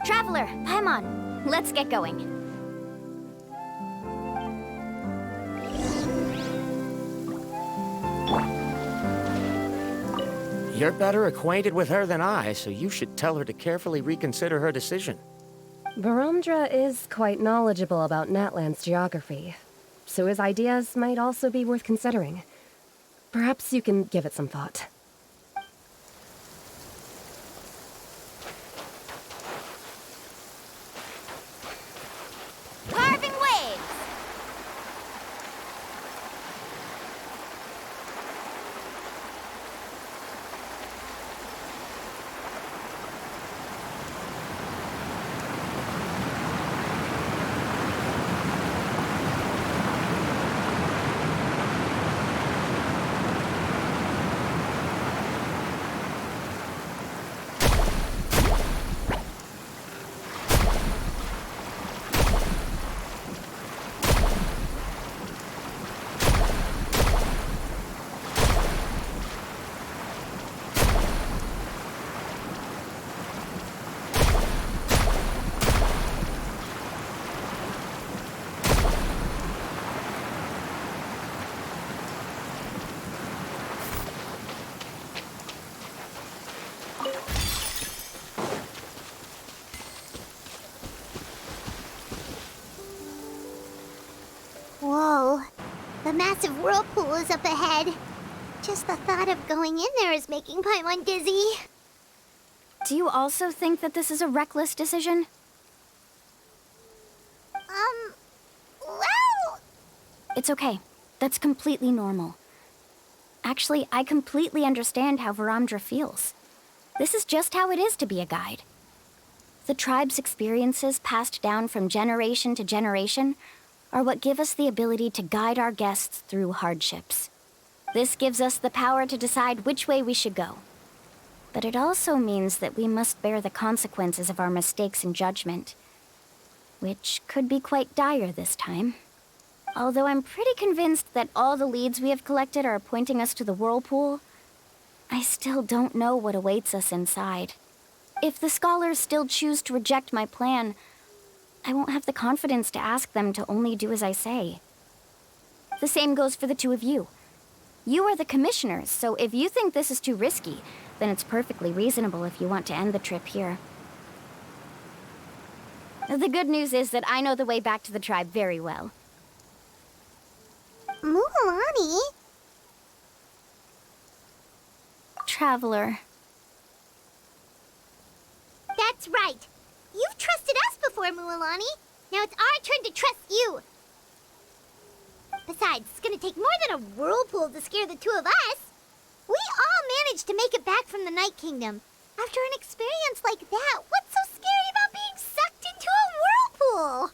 Traveler, Paimon, let's get going. You're better acquainted with her than I, so you should tell her to carefully reconsider her decision. Verandra is quite knowledgeable about Natlan's geography, so his ideas might also be worth considering. Perhaps you can give it some thought. Carving waves! massive whirlpool is up ahead. Just the thought of going in there is making Paimon dizzy. Do you also think that this is a reckless decision? Well... It's okay. That's completely normal. Actually, I completely understand how Varamdra feels. This is just how it is to be a guide. The tribe's experiences passed down from generation to generation are what give us the ability to guide our guests through hardships. This gives us the power to decide which way we should go. But it also means that we must bear the consequences of our mistakes and judgment, which could be quite dire this time. Although I'm pretty convinced that all the leads we have collected are pointing us to the whirlpool, I still don't know what awaits us inside. If the scholars still choose to reject my plan, I won't have the confidence to ask them to only do as I say. The same goes for the two of you. You are the commissioners, so if you think this is too risky, then it's perfectly reasonable if you want to end the trip here. The good news is that I know the way back to the tribe very well. Mualani? Traveler. That's right. You've trusted us before, Mualani. Now it's our turn to trust you. Besides, it's gonna take more than a whirlpool to scare the two of us. We all managed to make it back from the Night Kingdom. After an experience like that, what's so scary about being sucked into a whirlpool?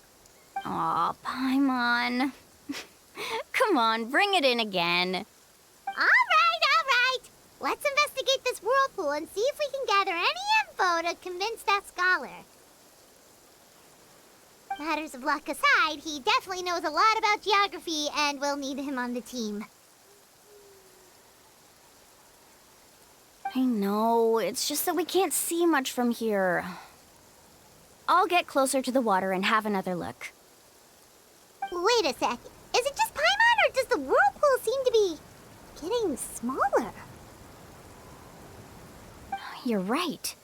Aw, Paimon. Come on, bring it in again. All right. Let's investigate this whirlpool and see if we can gather any info to convince that scholar. Matters of luck aside, he definitely knows a lot about geography, and we'll need him on the team. I know, it's just that we can't see much from here. I'll get closer to the water and have another look. Wait a sec. Is it just Paimon, or does the whirlpool seem to be getting smaller? You're right.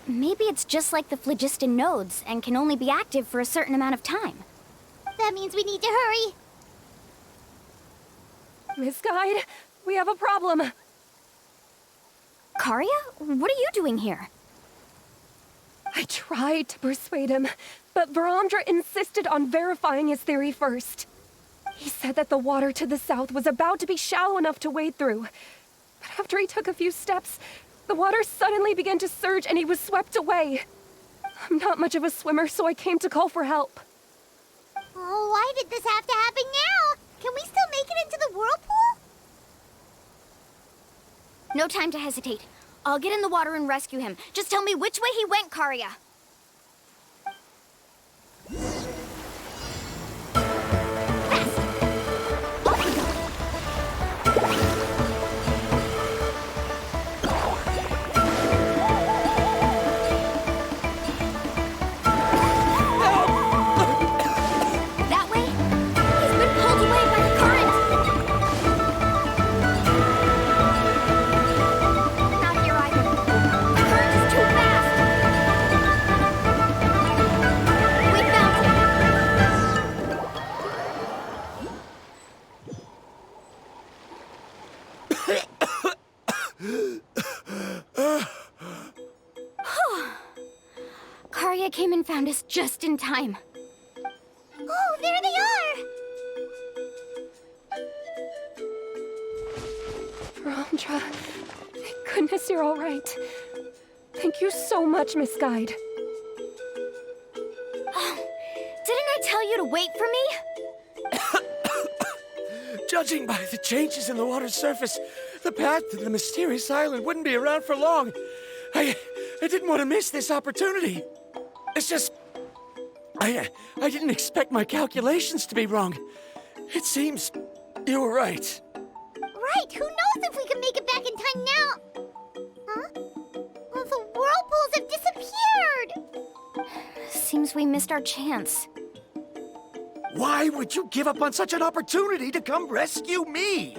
Maybe it's just like the phlogiston nodes and can only be active for a certain amount of time. That means we need to hurry. Miss Guide, we have a problem. Karya? What are you doing here? I tried to persuade him, but Varamdra insisted on verifying his theory first. He said that the water to the south was about to be shallow enough to wade through. But after he took a few steps, the water suddenly began to surge and he was swept away. I'm not much of a swimmer, so I came to call for help. Oh, why did this have to happen now? Can we still make it into the whirlpool? No time to hesitate. I'll get in the water and rescue him. Just tell me which way he went, Karya. That way? He's been pulled away by the current! Not here either. The current is too fast! We found him! Karya came and found us just in time. Oh, there they are! Varamdra, thank goodness you're all right. Thank you so much, Miss Guide. Oh, didn't I tell you to wait for me? Judging by the changes in the water's surface, the path to the mysterious island wouldn't be around for long. I didn't want to miss this opportunity. It's just... I didn't expect my calculations to be wrong. It seems you were right. Right, who knows if we can make it back in time now? Huh? Well, the whirlpools have disappeared! Seems we missed our chance. Why would you give up on such an opportunity to come rescue me?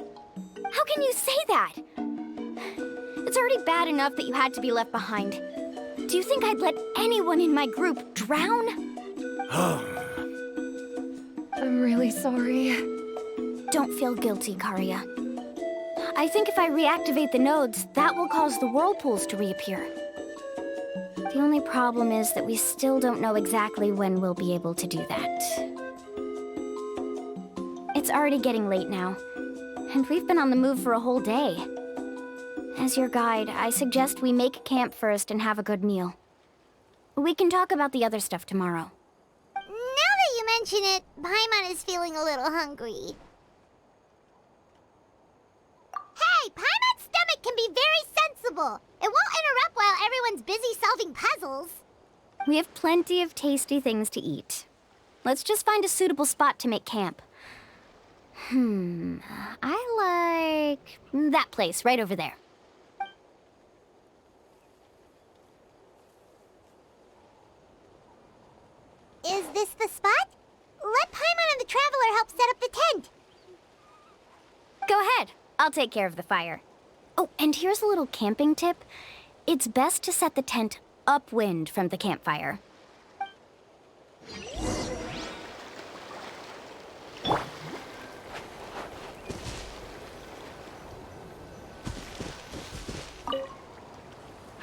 How can you say that? It's already bad enough that you had to be left behind. Do you think I'd let anyone in my group drown? I'm really sorry. Don't feel guilty, Karya. I think if I reactivate the nodes, that will cause the whirlpools to reappear. The only problem is that we still don't know exactly when we'll be able to do that. It's already getting late now, and we've been on the move for a whole day. As your guide, I suggest we make camp first and have a good meal. We can talk about the other stuff tomorrow. Now that you mention it, Paimon is feeling a little hungry. Hey, Paimon's stomach can be very sensible. It won't interrupt while everyone's busy solving puzzles. We have plenty of tasty things to eat. Let's just find a suitable spot to make camp. I like that place right over there. Is this the spot? Let Paimon and the Traveler help set up the tent. Go ahead. I'll take care of the fire. Oh, and here's a little camping tip. It's best to set the tent upwind from the campfire.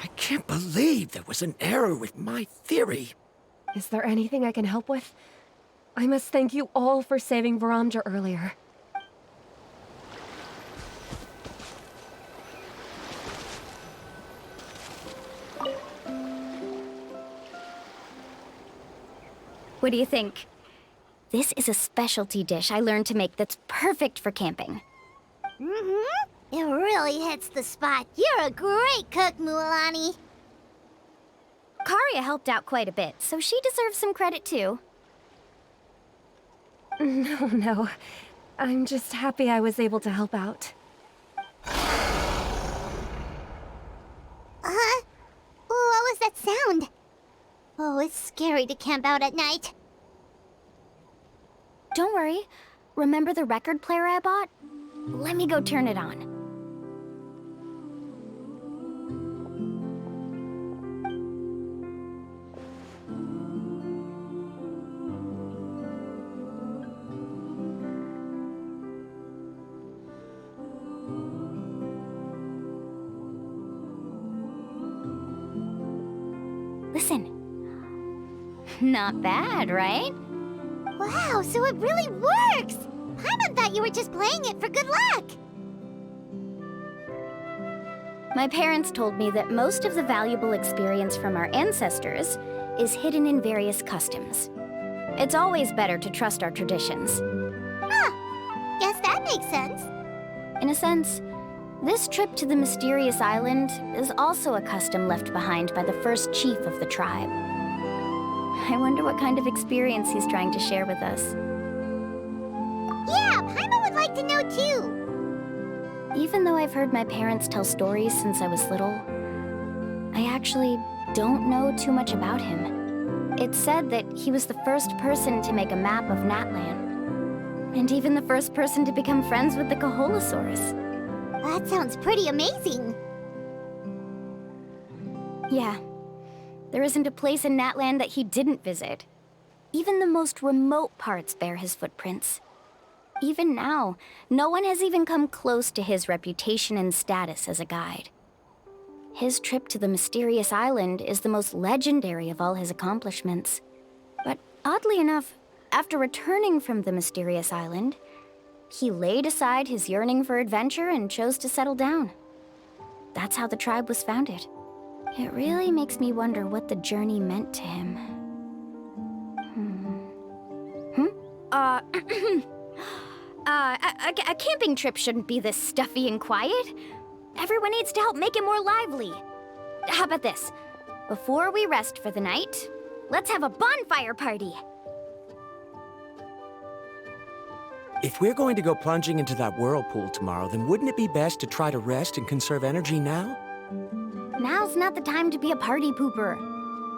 I can't believe there was an error with my theory. Is there anything I can help with? I must thank you all for saving Verandra earlier. What do you think? This is a specialty dish I learned to make that's perfect for camping. It really hits the spot. You're a great cook, Mualani. Karya helped out quite a bit, so she deserves some credit too. No. I'm just happy I was able to help out. What was that sound? Oh, it's scary to camp out at night. Don't worry. Remember the record player I bought? Let me go turn it on. Listen. Not bad, right? Wow, so it really works! Paimon thought you were just playing it for good luck. My parents told me that most of the valuable experience from our ancestors is hidden in various customs. It's always better to trust our traditions. Guess that makes sense. In a sense, this trip to the mysterious island is also a custom left behind by the first chief of the tribe. I wonder what kind of experience he's trying to share with us. Yeah, Paimon would like to know too. Even though I've heard my parents tell stories since I was little, I actually don't know too much about him. It's said that he was the first person to make a map of Natlan, and even the first person to become friends with the Koholosaurs. That sounds pretty amazing. Yeah. There isn't a place in Natlan that he didn't visit. Even the most remote parts bear his footprints. Even now, no one has even come close to his reputation and status as a guide. His trip to the mysterious island is the most legendary of all his accomplishments. But oddly enough, after returning from the mysterious island, he laid aside his yearning for adventure and chose to settle down. That's how the tribe was founded. It really makes me wonder what the journey meant to him. A camping trip shouldn't be this stuffy and quiet. Everyone needs to help make it more lively. How about this? Before we rest for the night, let's have a bonfire party. If we're going to go plunging into that whirlpool tomorrow, then wouldn't it be best to try to rest and conserve energy now? Now's not the time to be a party pooper.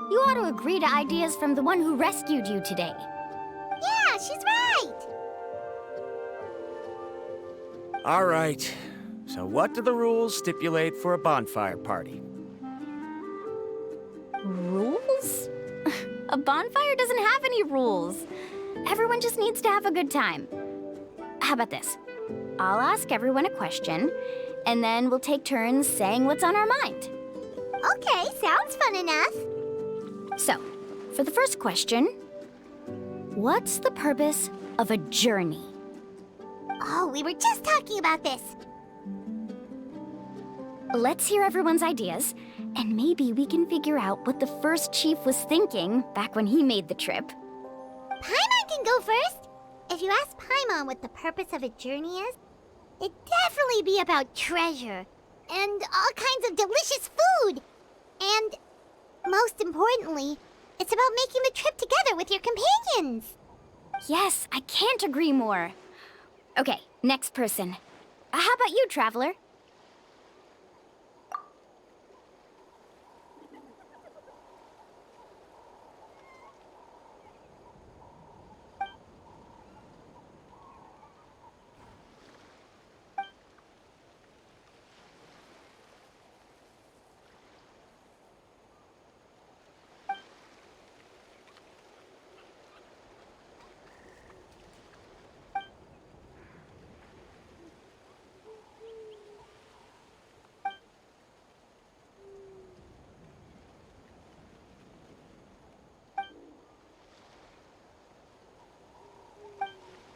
You ought to agree to ideas from the one who rescued you today. Yeah, she's right. All right. So what do the rules stipulate for a bonfire party? Rules? A bonfire doesn't have any rules. Everyone just needs to have a good time. How about this? I'll ask everyone a question, and then we'll take turns saying what's on our mind. Okay, sounds fun enough. So, for the first question, what's the purpose of a journey? Oh, we were just talking about this. Let's hear everyone's ideas, and maybe we can figure out what the first chief was thinking back when he made the trip. Paimon can go first. If you ask Paimon what the purpose of a journey is, it'd definitely be about treasure and all kinds of delicious food. And most importantly, it's about making the trip together with your companions. Yes, I can't agree more. Okay, next person. How about you, Traveler?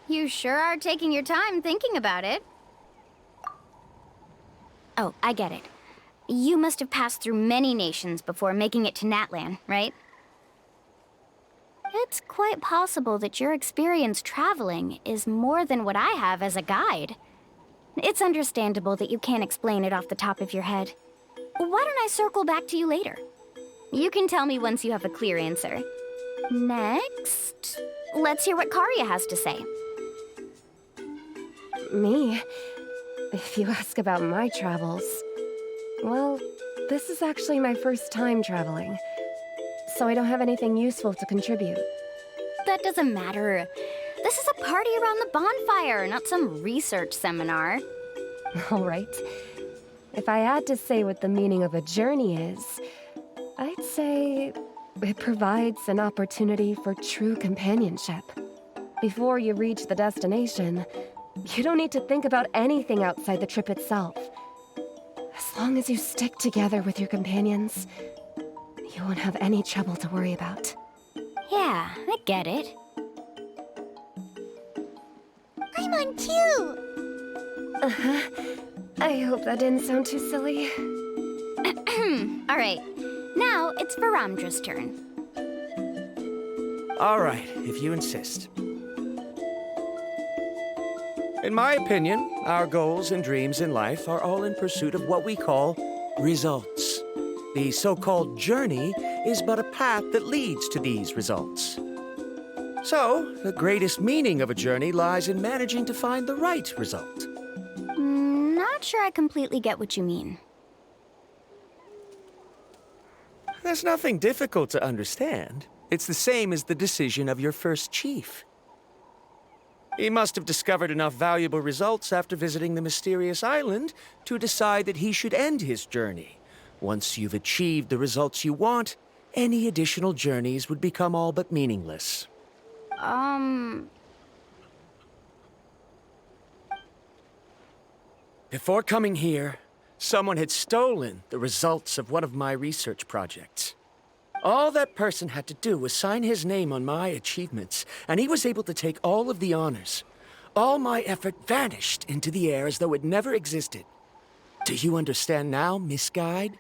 You sure are taking your time thinking about it. Oh, I get it. You must have passed through many nations before making it to Natlan, right? It's quite possible that your experience traveling is more than what I have as a guide. It's understandable that you can't explain it off the top of your head. Why don't I circle back to you later? You can tell me once you have a clear answer. Next, let's hear what Karya has to say. Me? If you ask about my travels, well, this is actually my first time traveling, so I don't have anything useful to contribute. That doesn't matter. This is a party around the bonfire, not some research seminar. All right. If I had to say what the meaning of a journey is, I'd say it provides an opportunity for true companionship. Before you reach the destination, you don't need to think about anything outside the trip itself. As long as you stick together with your companions, you won't have any trouble to worry about. Yeah, I get it. I'm on too. Uh-huh. I hope that didn't sound too silly. All right, now it's Varamdra's turn. All right, if you insist. In my opinion, our goals and dreams in life are all in pursuit of what we call results. The so-called journey is but a path that leads to these results. So, the greatest meaning of a journey lies in managing to find the right result. Not sure I completely get what you mean. There's nothing difficult to understand. It's the same as the decision of your first chief. He must have discovered enough valuable results after visiting the mysterious island to decide that he should end his journey. Once you've achieved the results you want, any additional journeys would become all but meaningless. Before coming here, someone had stolen the results of one of my research projects. All that person had to do was sign his name on my achievements, and he was able to take all of the honors. All my effort vanished into the air as though it never existed. Do you understand now, Miss Guide?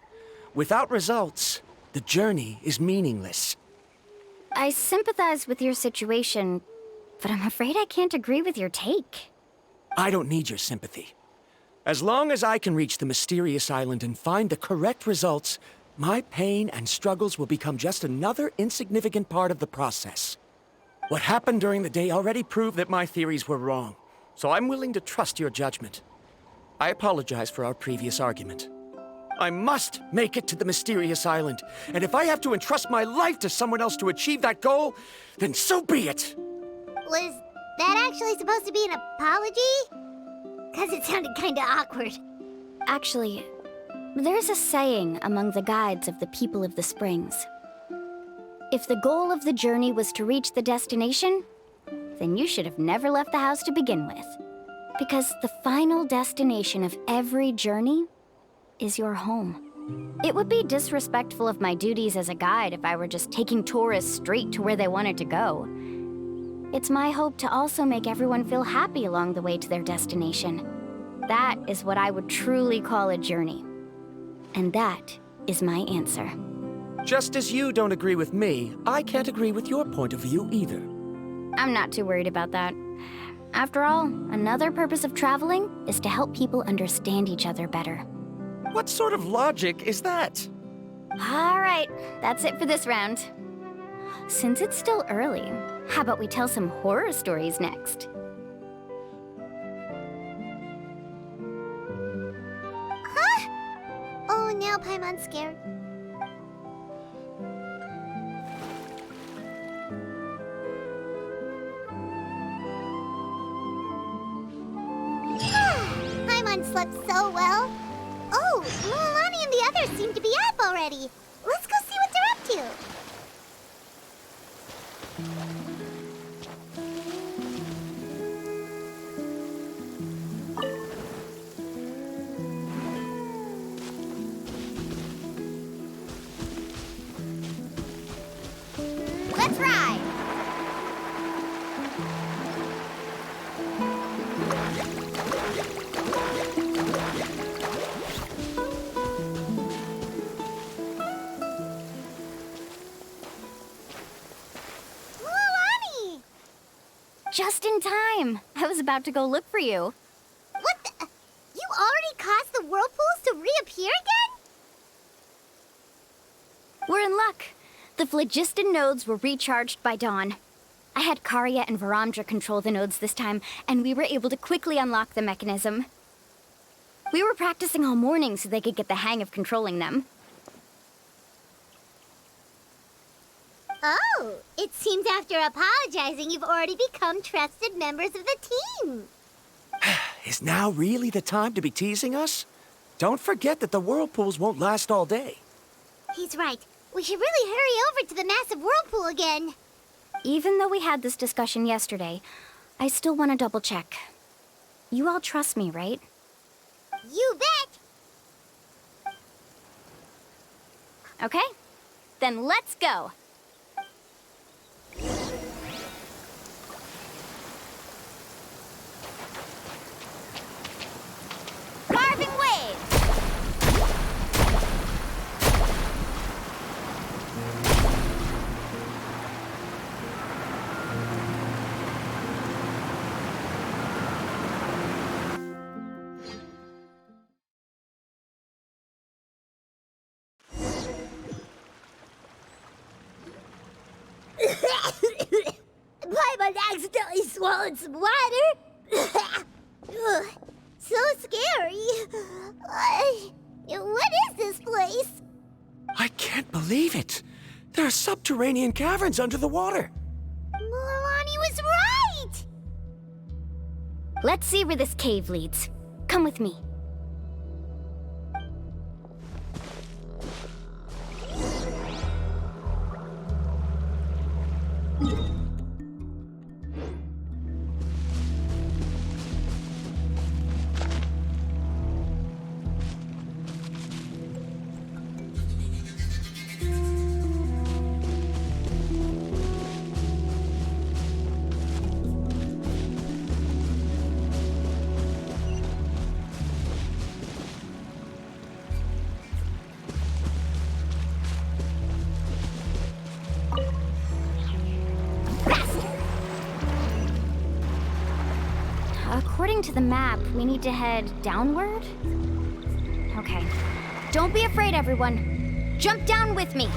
Without results, the journey is meaningless. I sympathize with your situation, but I'm afraid I can't agree with your take. I don't need your sympathy. As long as I can reach the mysterious island and find the correct results, my pain and struggles will become just another insignificant part of the process. What happened during the day already proved that my theories were wrong, so I'm willing to trust your judgment. I apologize for our previous argument. I must make it to the mysterious island, and if I have to entrust my life to someone else to achieve that goal, then so be it! Was that actually supposed to be an apology? Because it sounded kinda awkward. Actually, there's a saying among the guides of the people of the Springs. If the goal of the journey was to reach the destination, then you should have never left the house to begin with. Because the final destination of every journey is your home. It would be disrespectful of my duties as a guide if I were just taking tourists straight to where they wanted to go. It's my hope to also make everyone feel happy along the way to their destination. That is what I would truly call a journey. And that is my answer. Just as you don't agree with me, I can't agree with your point of view either. I'm not too worried about that. After all, another purpose of traveling is to help people understand each other better. What sort of logic is that? All right, that's it for this round. Since it's still early, how about we tell some horror stories next? Huh? Oh, now Paimon's scared. Paimon slept so well. Oh, Mualani and the others seem to be up already. Let's go see what they're up to. Let's ride! Mualani! Just in time. I was about to go look for you. What the? You already caused the whirlpools to reappear again? We're in luck. The phlogiston nodes were recharged by dawn. I had Karya and Varamdra control the nodes this time, and we were able to quickly unlock the mechanism. We were practicing all morning so they could get the hang of controlling them. Oh, it seems after apologizing, you've already become trusted members of the team. Is now really the time to be teasing us? Don't forget that the whirlpools won't last all day. He's right. We should really hurry over to the massive whirlpool again. Even though we had this discussion yesterday, I still want to double check. You all trust me, right? You bet! Okay, then let's go. Carving waves! Paimon accidentally swallowed some water. Ugh, so scary. What is this place? I can't believe it. There are subterranean caverns under the water. Mualani was right! Let's see where this cave leads. Come with me. According to the map, we need to head downward? Okay. Don't be afraid, everyone. Jump down with me.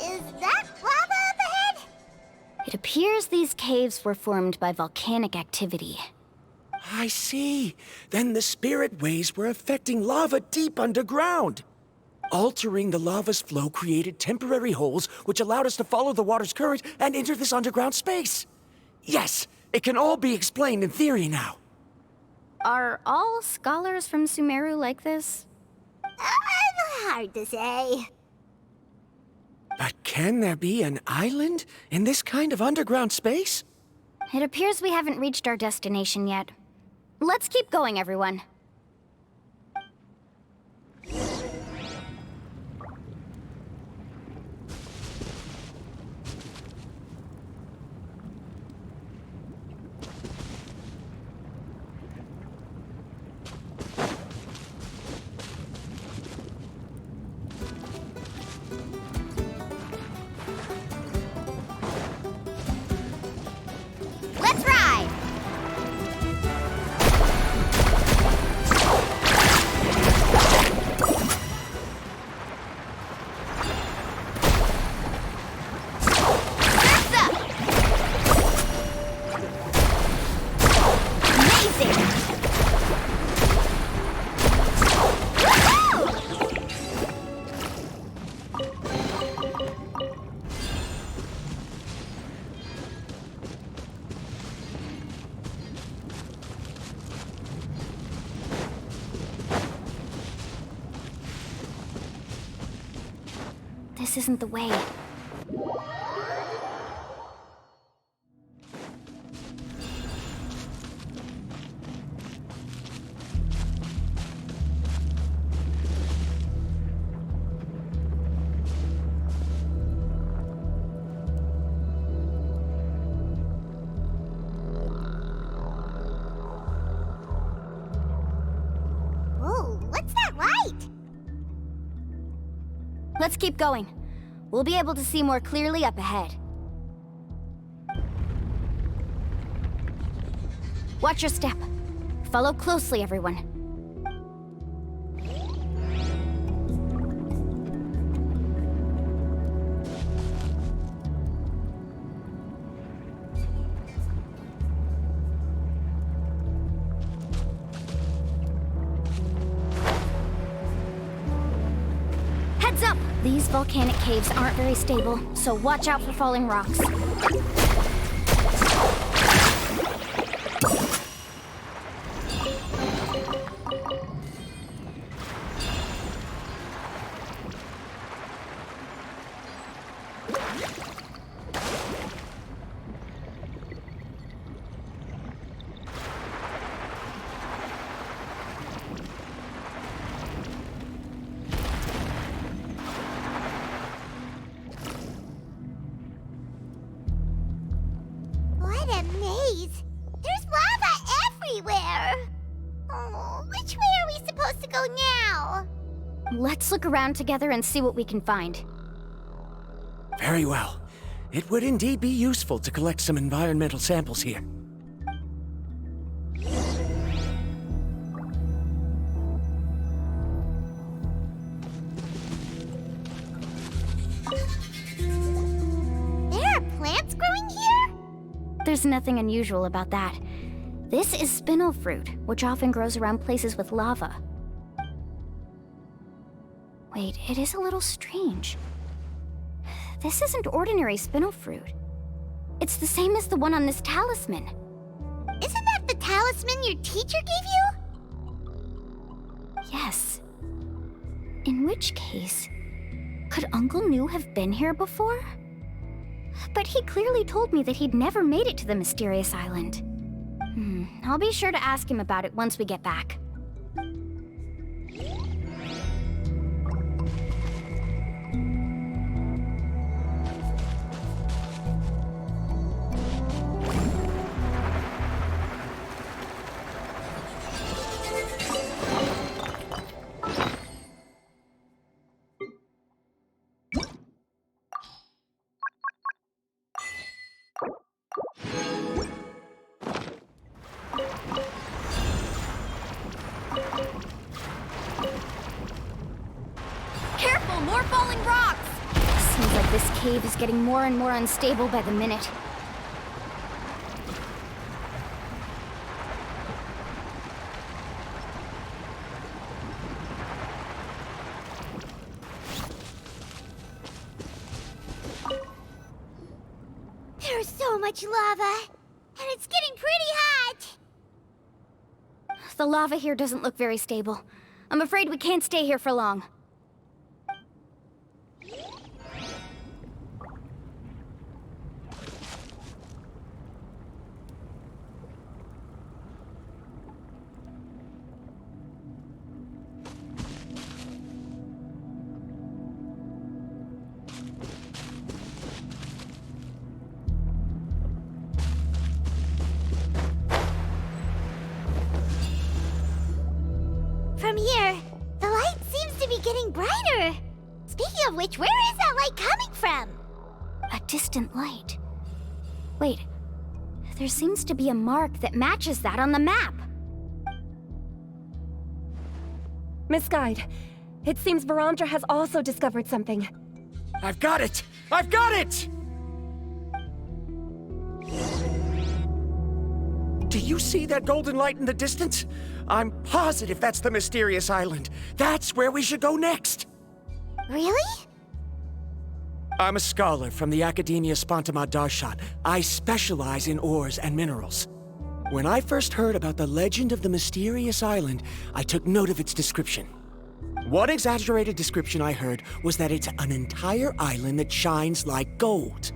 Is that lava up ahead? It appears these caves were formed by volcanic activity. I see. Then the spirit waves were affecting lava deep underground. Altering the lava's flow created temporary holes which allowed us to follow the water's current and enter this underground space. Yes, it can all be explained in theory now. Are all scholars from Sumeru like this? Hard to say. But can there be an island in this kind of underground space? It appears we haven't reached our destination yet. Let's keep going, everyone. Let's ride! That's up! Amazing! Woohoo! This isn't the way. Whoa, what's that light? Let's keep going. We'll be able to see more clearly up ahead. Watch your step. Follow closely, everyone. Heads up! These volcanic caves aren't very stable, so watch out for falling rocks. What a maze! There's lava everywhere! Oh, which way are we supposed to go now? Let's look around together and see what we can find. Very well. It would indeed be useful to collect some environmental samples here. There are plants growing here? There's nothing unusual about that. This is spinel fruit, which often grows around places with lava. Wait, it is a little strange. This isn't ordinary spinel fruit. It's the same as the one on this talisman. Isn't that the talisman your teacher gave you? Yes. In which case, could Uncle New have been here before? But he clearly told me that he'd never made it to the mysterious island. I'll be sure to ask him about it once we get back. Careful, more falling rocks! Seems like this cave is getting more and more unstable by the minute. much lava, and it's getting pretty hot. The lava here doesn't look very stable. I'm afraid we can't stay here for long. From here, the light seems to be getting brighter. Speaking of which, where is that light coming from? A distant light. Wait, there seems to be a mark that matches that on the map. Miss Guide, it seems Verandra has also discovered something. I've got it! I've got it! Do you see that golden light in the distance? I'm positive that's the mysterious island. That's where we should go next. Really? I'm a scholar from the Academia Spontama Darshan. I specialize in ores and minerals. When I first heard about the legend of the mysterious island, I took note of its description. One exaggerated description I heard was that it's an entire island that shines like gold.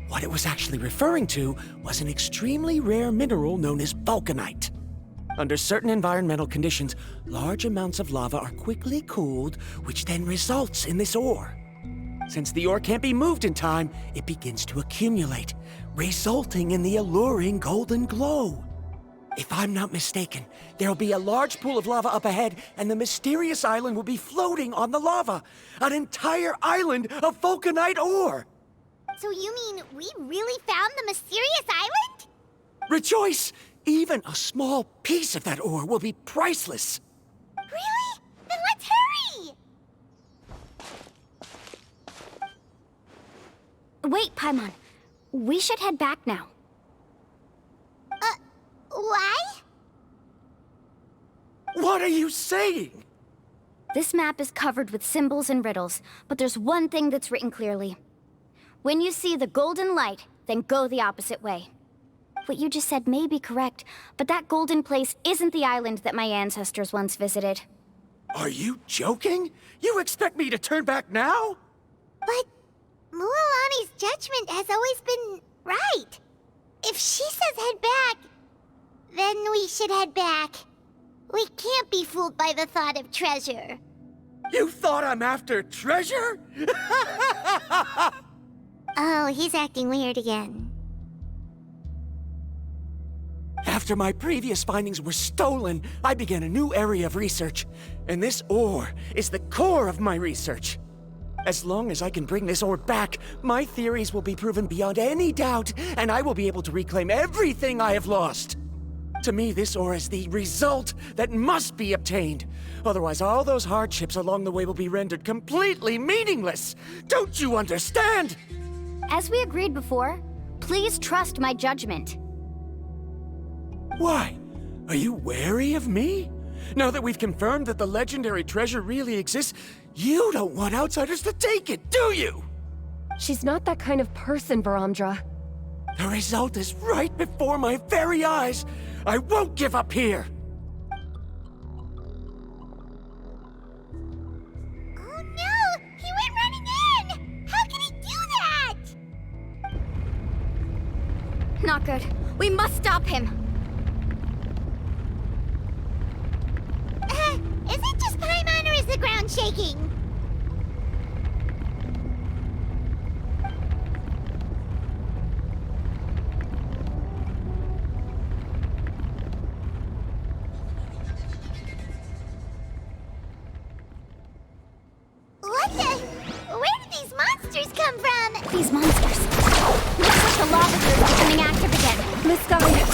What it was actually referring to was an extremely rare mineral known as vulcanite. Under certain environmental conditions, large amounts of lava are quickly cooled, which then results in this ore. Since the ore can't be moved in time, it begins to accumulate, resulting in the alluring golden glow. If I'm not mistaken, there'll be a large pool of lava up ahead, and the mysterious island will be floating on the lava. An entire island of vulcanite ore! So you mean we really found the mysterious island? Rejoice! Even a small piece of that ore will be priceless. Really? Then let's hurry! Wait, Paimon. We should head back now. Why? What are you saying? This map is covered with symbols and riddles, but there's one thing that's written clearly. When you see the golden light, then go the opposite way. What you just said may be correct, but that golden place isn't the island that my ancestors once visited. Are you joking? You expect me to turn back now? But Mualani's judgment has always been right. If she says head back, then we should head back. We can't be fooled by the thought of treasure. You thought I'm after treasure? Oh, he's acting weird again. After my previous findings were stolen, I began a new area of research. And this ore is the core of my research. As long as I can bring this ore back, my theories will be proven beyond any doubt, and I will be able to reclaim everything I have lost. To me, this ore is the result that must be obtained. Otherwise, all those hardships along the way will be rendered completely meaningless. Don't you understand? As we agreed before, please trust my judgment. Why? Are you wary of me? Now that we've confirmed that the legendary treasure really exists, you don't want outsiders to take it, do you? She's not that kind of person, Verandra. The result is right before my very eyes. I won't give up here. Oh no! He went running in! How can he do that? Not good. We must stop him. Is it just Paimon or is the ground shaking? What the? Where did these monsters come from? These monsters. Looks like the lava here is becoming active again. Miss Guide,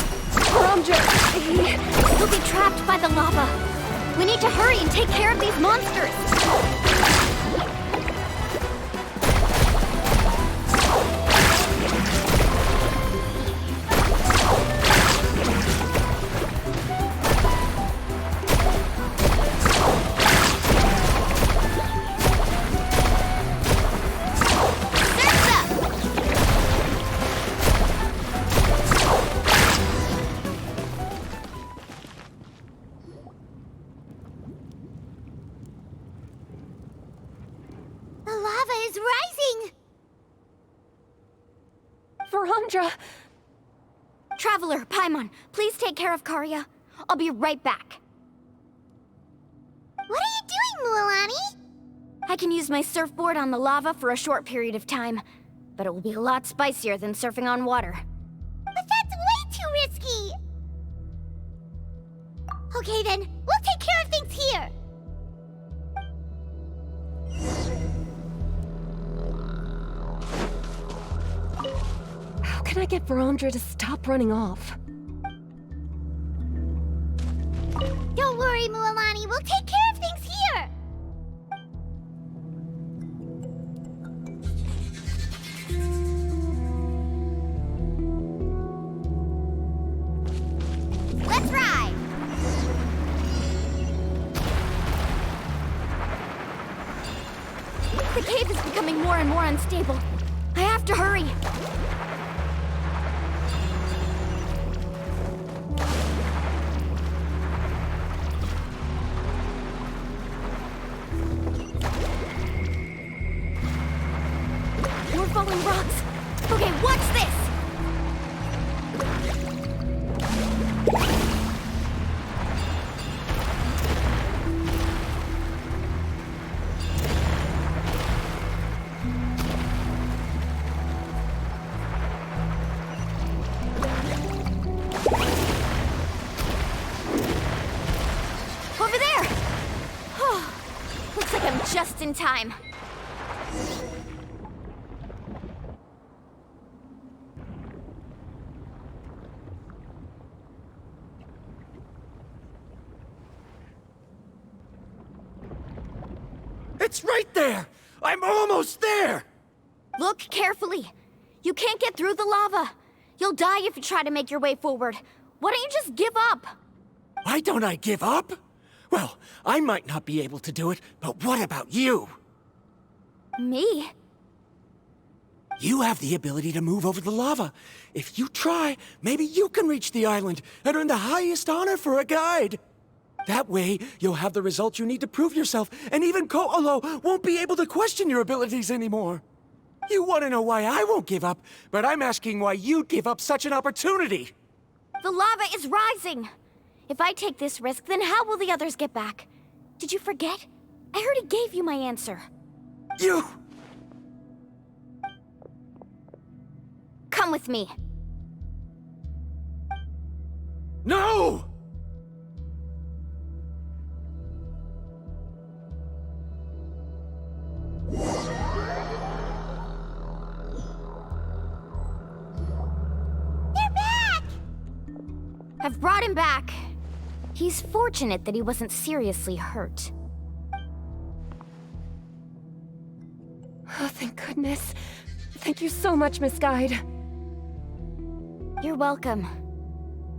Verandra, He'll be trapped by the lava. We need to hurry and take care of these monsters. is rising! Verandra! Traveler, Paimon, please take care of Karya. I'll be right back. What are you doing, Mualani? I can use my surfboard on the lava for a short period of time, but it will be a lot spicier than surfing on water. But that's way too risky! Okay then, we'll take care of things here! How can I get Verandra to stop running off? Don't worry, Mualani, we'll take care of things here! Let's ride! The cave is becoming more and more unstable. I have to hurry. More falling rocks. Okay, watch this! Over there! Oh, looks like I'm just in time. It's right there! I'm almost there! Look carefully. You can't get through the lava. You'll die if you try to make your way forward. Why don't you just give up? Why don't I give up? Well, I might not be able to do it, but what about you? Me? You have the ability to move over the lava. If you try, maybe you can reach the island and earn the highest honor for a guide. That way, you'll have the results you need to prove yourself, and even Ko'olo won't be able to question your abilities anymore. You want to know why I won't give up, but I'm asking why you'd give up such an opportunity. The lava is rising. If I take this risk, then how will the others get back? Did you forget? I already gave you my answer. You... Come with me. No! They're back! I've brought him back. He's fortunate that he wasn't seriously hurt. Oh, thank goodness. Thank you so much, Miss Guide. You're welcome.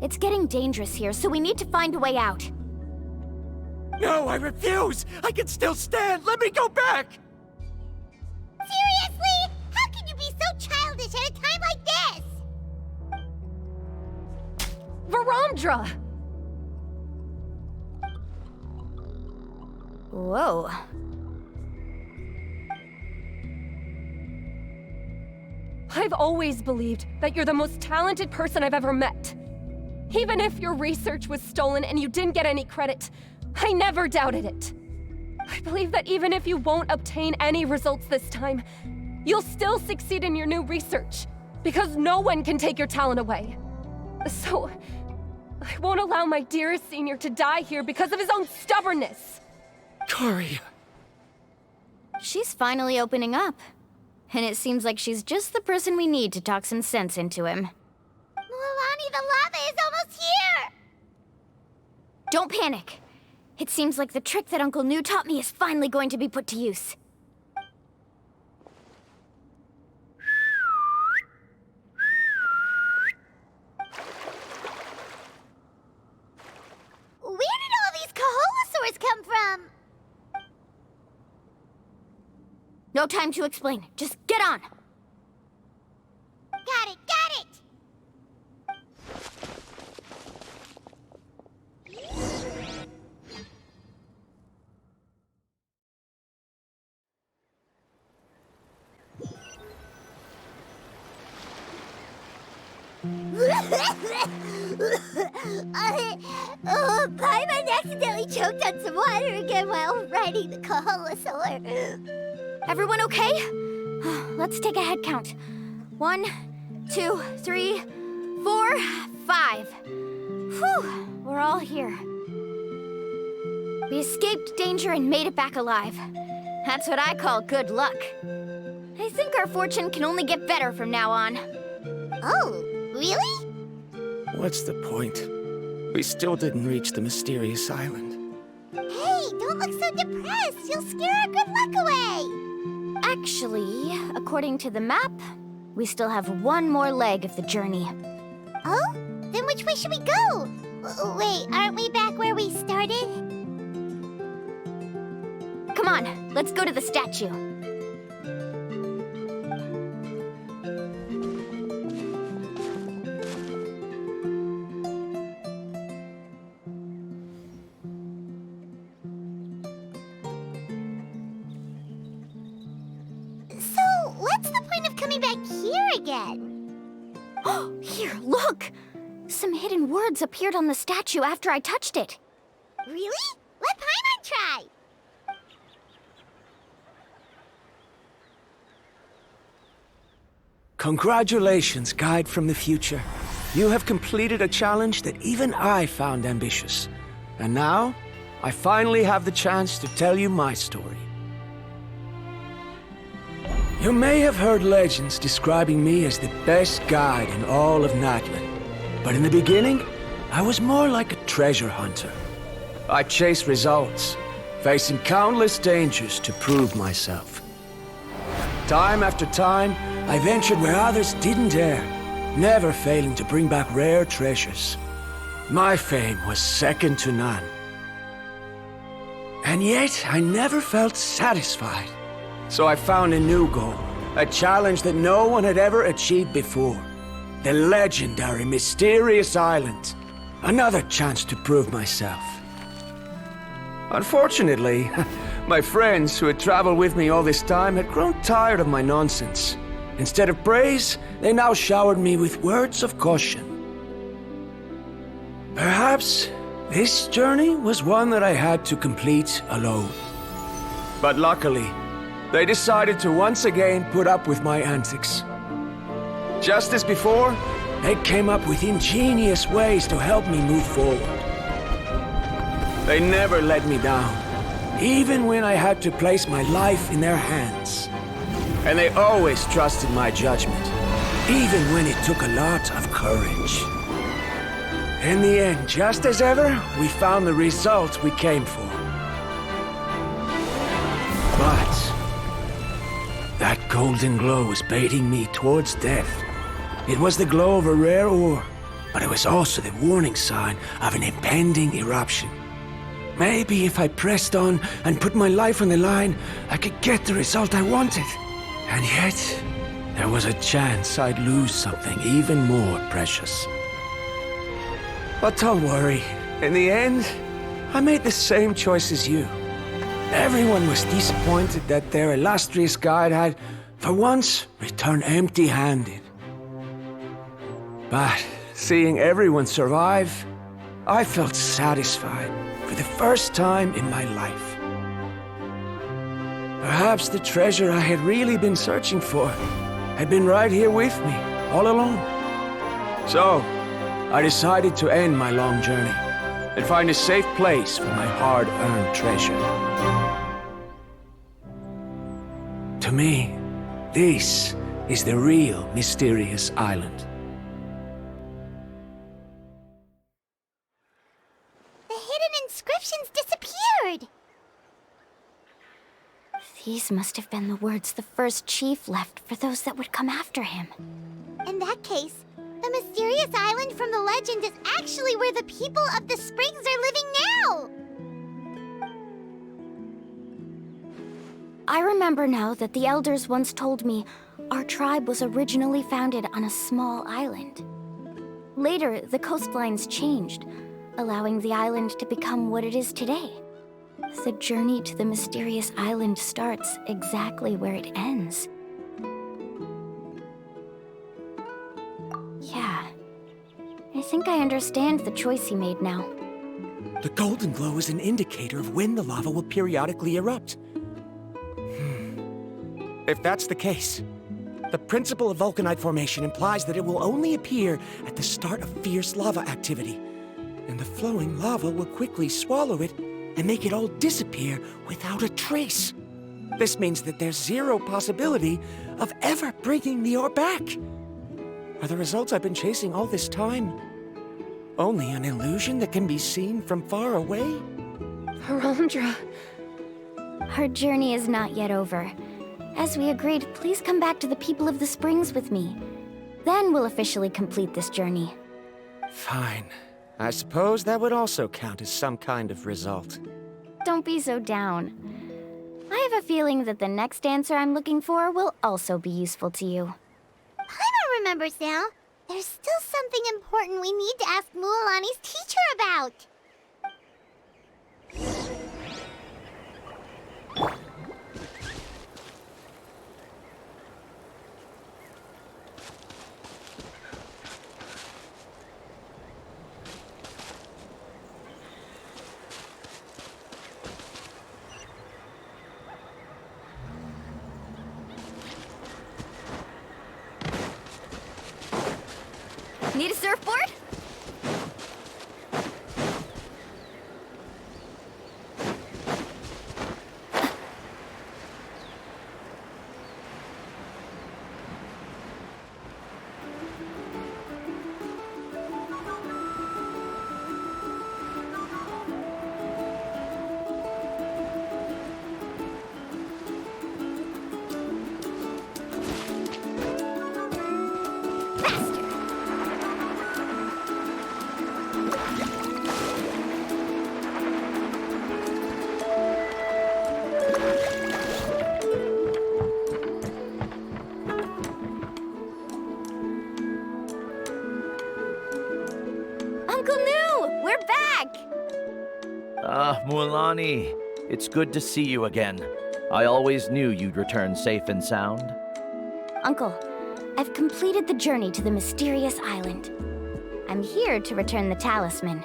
It's getting dangerous here, so we need to find a way out. No, I refuse! I can still stand! Let me go back! Seriously? How can you be so childish at a time like this? Verandra! Whoa. I've always believed that you're the most talented person I've ever met. Even if your research was stolen and you didn't get any credit, I never doubted it. I believe that even if you won't obtain any results this time, you'll still succeed in your new research, because no one can take your talent away. So, I won't allow my dearest senior to die here because of his own stubbornness. Karya. She's finally opening up. And it seems like she's just the person we need to talk some sense into him. Mualani, the lava is almost here! Don't panic. It seems like the trick that Uncle New taught me is finally going to be put to use. Where did all these Koholosaurs come from? No time to explain. Just get on. Got it, got it! Paimon accidentally choked on some water again while riding the Koholosaur. Everyone okay? Let's take a head count. 1, 2, 3, 4, 5. Whew, we're all here. We escaped danger and made it back alive. That's what I call good luck. I think our fortune can only get better from now on. Oh, really? What's the point? We still didn't reach the mysterious island. Hey, don't look so depressed. You'll scare our good luck away. Actually, according to the map, we still have one more leg of the journey. Oh? Then which way should we go? Wait, aren't we back where we started? Come on, let's go to the statue. So, what's the point of coming back here again? Here, look! Some hidden words appeared on the statue after I touched it. Really? Let Paimon try. Congratulations, Guide from the Future. You have completed a challenge that even I found ambitious. And now, I finally have the chance to tell you my story. You may have heard legends describing me as the best guide in all of Natlan. But in the beginning, I was more like a treasure hunter. I chased results, facing countless dangers to prove myself. Time after time, I ventured where others didn't dare, never failing to bring back rare treasures. My fame was second to none. And yet, I never felt satisfied. So I found a new goal, a challenge that no one had ever achieved before. The legendary Mysterious Island. Another chance to prove myself. Unfortunately, my friends who had traveled with me all this time had grown tired of my nonsense. Instead of praise, they now showered me with words of caution. Perhaps this journey was one that I had to complete alone. But luckily, they decided to once again put up with my antics. Just as before, they came up with ingenious ways to help me move forward. They never let me down, even when I had to place my life in their hands. And they always trusted my judgment, even when it took a lot of courage. In the end, just as ever, we found the result we came for. But that golden glow was baiting me towards death. It was the glow of a rare ore, but it was also the warning sign of an impending eruption. Maybe if I pressed on and put my life on the line, I could get the result I wanted. And yet, there was a chance I'd lose something even more precious. But don't worry. In the end, I made the same choice as you. Everyone was disappointed that their illustrious guide had, for once, returned empty-handed. But seeing everyone survive, I felt satisfied for the first time in my life. Perhaps the treasure I had really been searching for had been right here with me, all along. So, I decided to end my long journey and find a safe place for my hard-earned treasure. To me, this is the real Mysterious Island. The hidden inscriptions disappeared! These must have been the words the first chief left for those that would come after him. In that case, the Mysterious Island from the legend is actually where the people of the Springs are living now! I remember now that the elders once told me our tribe was originally founded on a small island. Later, the coastlines changed, allowing the island to become what it is today. The journey to the Mysterious Island starts exactly where it ends. Yeah, think I understand the choice he made now. The golden glow is an indicator of when the lava will periodically erupt. If that's the case, the principle of vulcanite formation implies that it will only appear at the start of fierce lava activity, and the flowing lava will quickly swallow it and make it all disappear without a trace. This means that there's zero possibility of ever bringing the ore back. Are the results I've been chasing all this time only an illusion that can be seen from far away? Verandra. Our journey is not yet over. As we agreed, please come back to the People of the Springs with me. Then we'll officially complete this journey. Fine. I suppose that would also count as some kind of result. Don't be so down. I have a feeling that the next answer I'm looking for will also be useful to you. Paimon remembers now. There's still something important we need to ask Mualani's teacher about. Need a surfboard? Mualani, it's good to see you again. I always knew you'd return safe and sound. Uncle, I've completed the journey to the mysterious island. I'm here to return the talisman.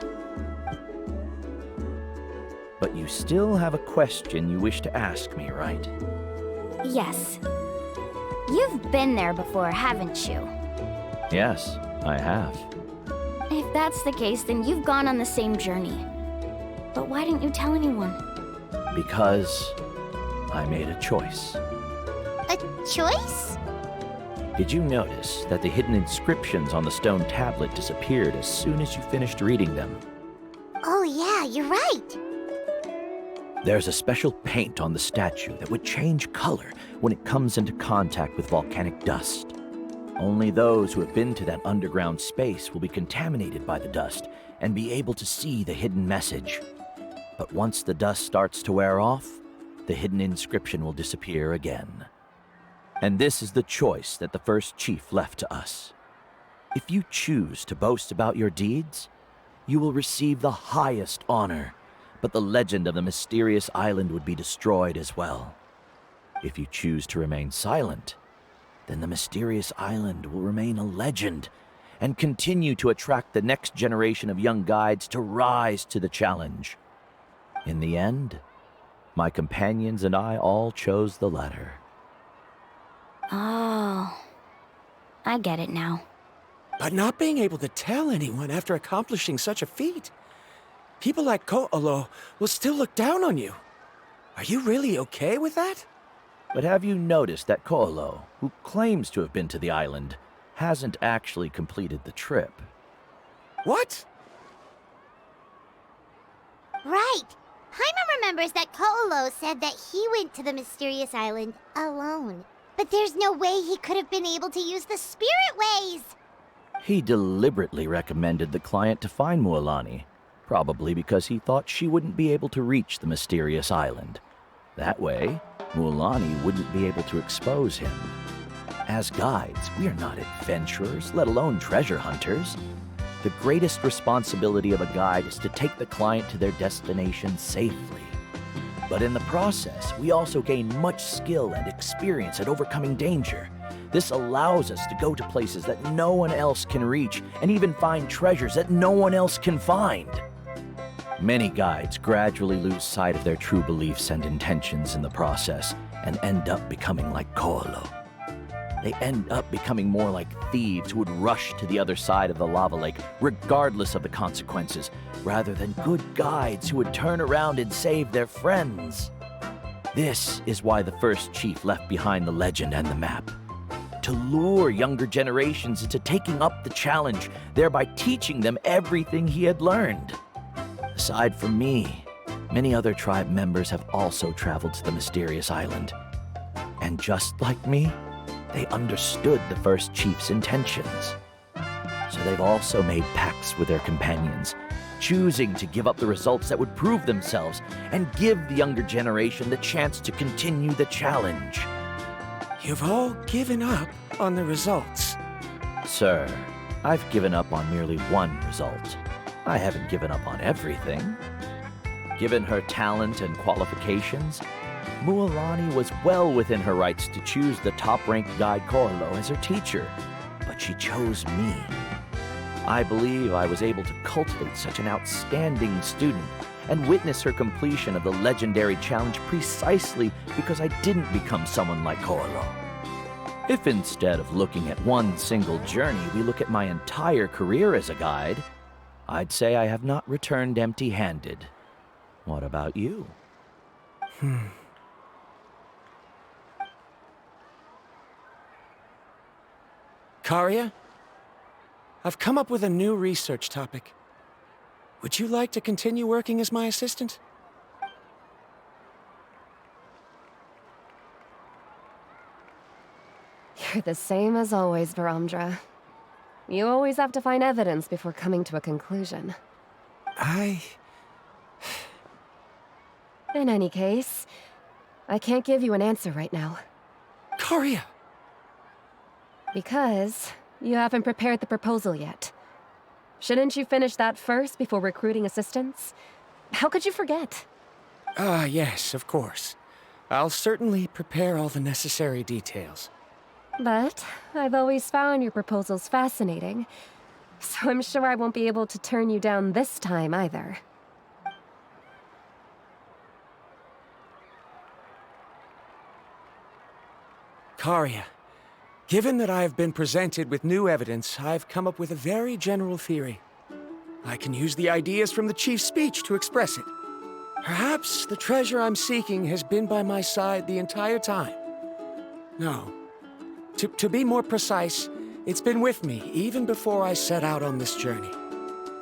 But you still have a question you wish to ask me, right? Yes. You've been there before, haven't you? Yes, I have. If that's the case, then you've gone on the same journey. But why didn't you tell anyone? Because I made a choice. A choice? Did you notice that the hidden inscriptions on the stone tablet disappeared as soon as you finished reading them? Oh yeah, you're right. There's a special paint on the statue that would change color when it comes into contact with volcanic dust. Only those who have been to that underground space will be contaminated by the dust and be able to see the hidden message. But once the dust starts to wear off, the hidden inscription will disappear again. And this is the choice that the first chief left to us. If you choose to boast about your deeds, you will receive the highest honor, but the legend of the mysterious island would be destroyed as well. If you choose to remain silent, then the mysterious island will remain a legend and continue to attract the next generation of young guides to rise to the challenge. In the end, my companions and I all chose the latter. Oh, I get it now. But not being able to tell anyone after accomplishing such a feat. People like Ko'olo will still look down on you. Are you really okay with that? But have you noticed that Ko'olo, who claims to have been to the island, hasn't actually completed the trip? What? Right. Paimon remembers that Ko'olo said that he went to the mysterious island alone. But there's no way he could have been able to use the spirit ways! He deliberately recommended the client to find Mualani, probably because he thought she wouldn't be able to reach the mysterious island. That way, Mualani wouldn't be able to expose him. As guides, we are not adventurers, let alone treasure hunters. The greatest responsibility of a guide is to take the client to their destination safely. But in the process, we also gain much skill and experience at overcoming danger. This allows us to go to places that no one else can reach, and even find treasures that no one else can find. Many guides gradually lose sight of their true beliefs and intentions in the process, and end up becoming like Koolo. They end up becoming more like thieves who would rush to the other side of the lava lake, regardless of the consequences, rather than good guides who would turn around and save their friends. This is why the first chief left behind the legend and the map. To lure younger generations into taking up the challenge, thereby teaching them everything he had learned. Aside from me, many other tribe members have also traveled to the mysterious island. And just like me, they understood the first chief's intentions. So they've also made pacts with their companions, choosing to give up the results that would prove themselves and give the younger generation the chance to continue the challenge. You've all given up on the results. Sir, I've given up on merely one result. I haven't given up on everything. Given her talent and qualifications, Mualani was well within her rights to choose the top-ranked guide Koolo as her teacher, but she chose me. I believe I was able to cultivate such an outstanding student and witness her completion of the legendary challenge precisely because I didn't become someone like Koolo. If instead of looking at one single journey, we look at my entire career as a guide, I'd say I have not returned empty-handed. What about you? Karia, I've come up with a new research topic. Would you like to continue working as my assistant? You're the same as always, Varamdra. You always have to find evidence before coming to a conclusion. In any case, I can't give you an answer right now. Karia! Because you haven't prepared the proposal yet. Shouldn't you finish that first before recruiting assistants? How could you forget? Yes, of course. I'll certainly prepare all the necessary details. But I've always found your proposals fascinating, so I'm sure I won't be able to turn you down this time either. Karia, given that I have been presented with new evidence, I've come up with a very general theory. I can use the ideas from the chief's speech to express it. Perhaps the treasure I'm seeking has been by my side the entire time. No. To be more precise, it's been with me even before I set out on this journey.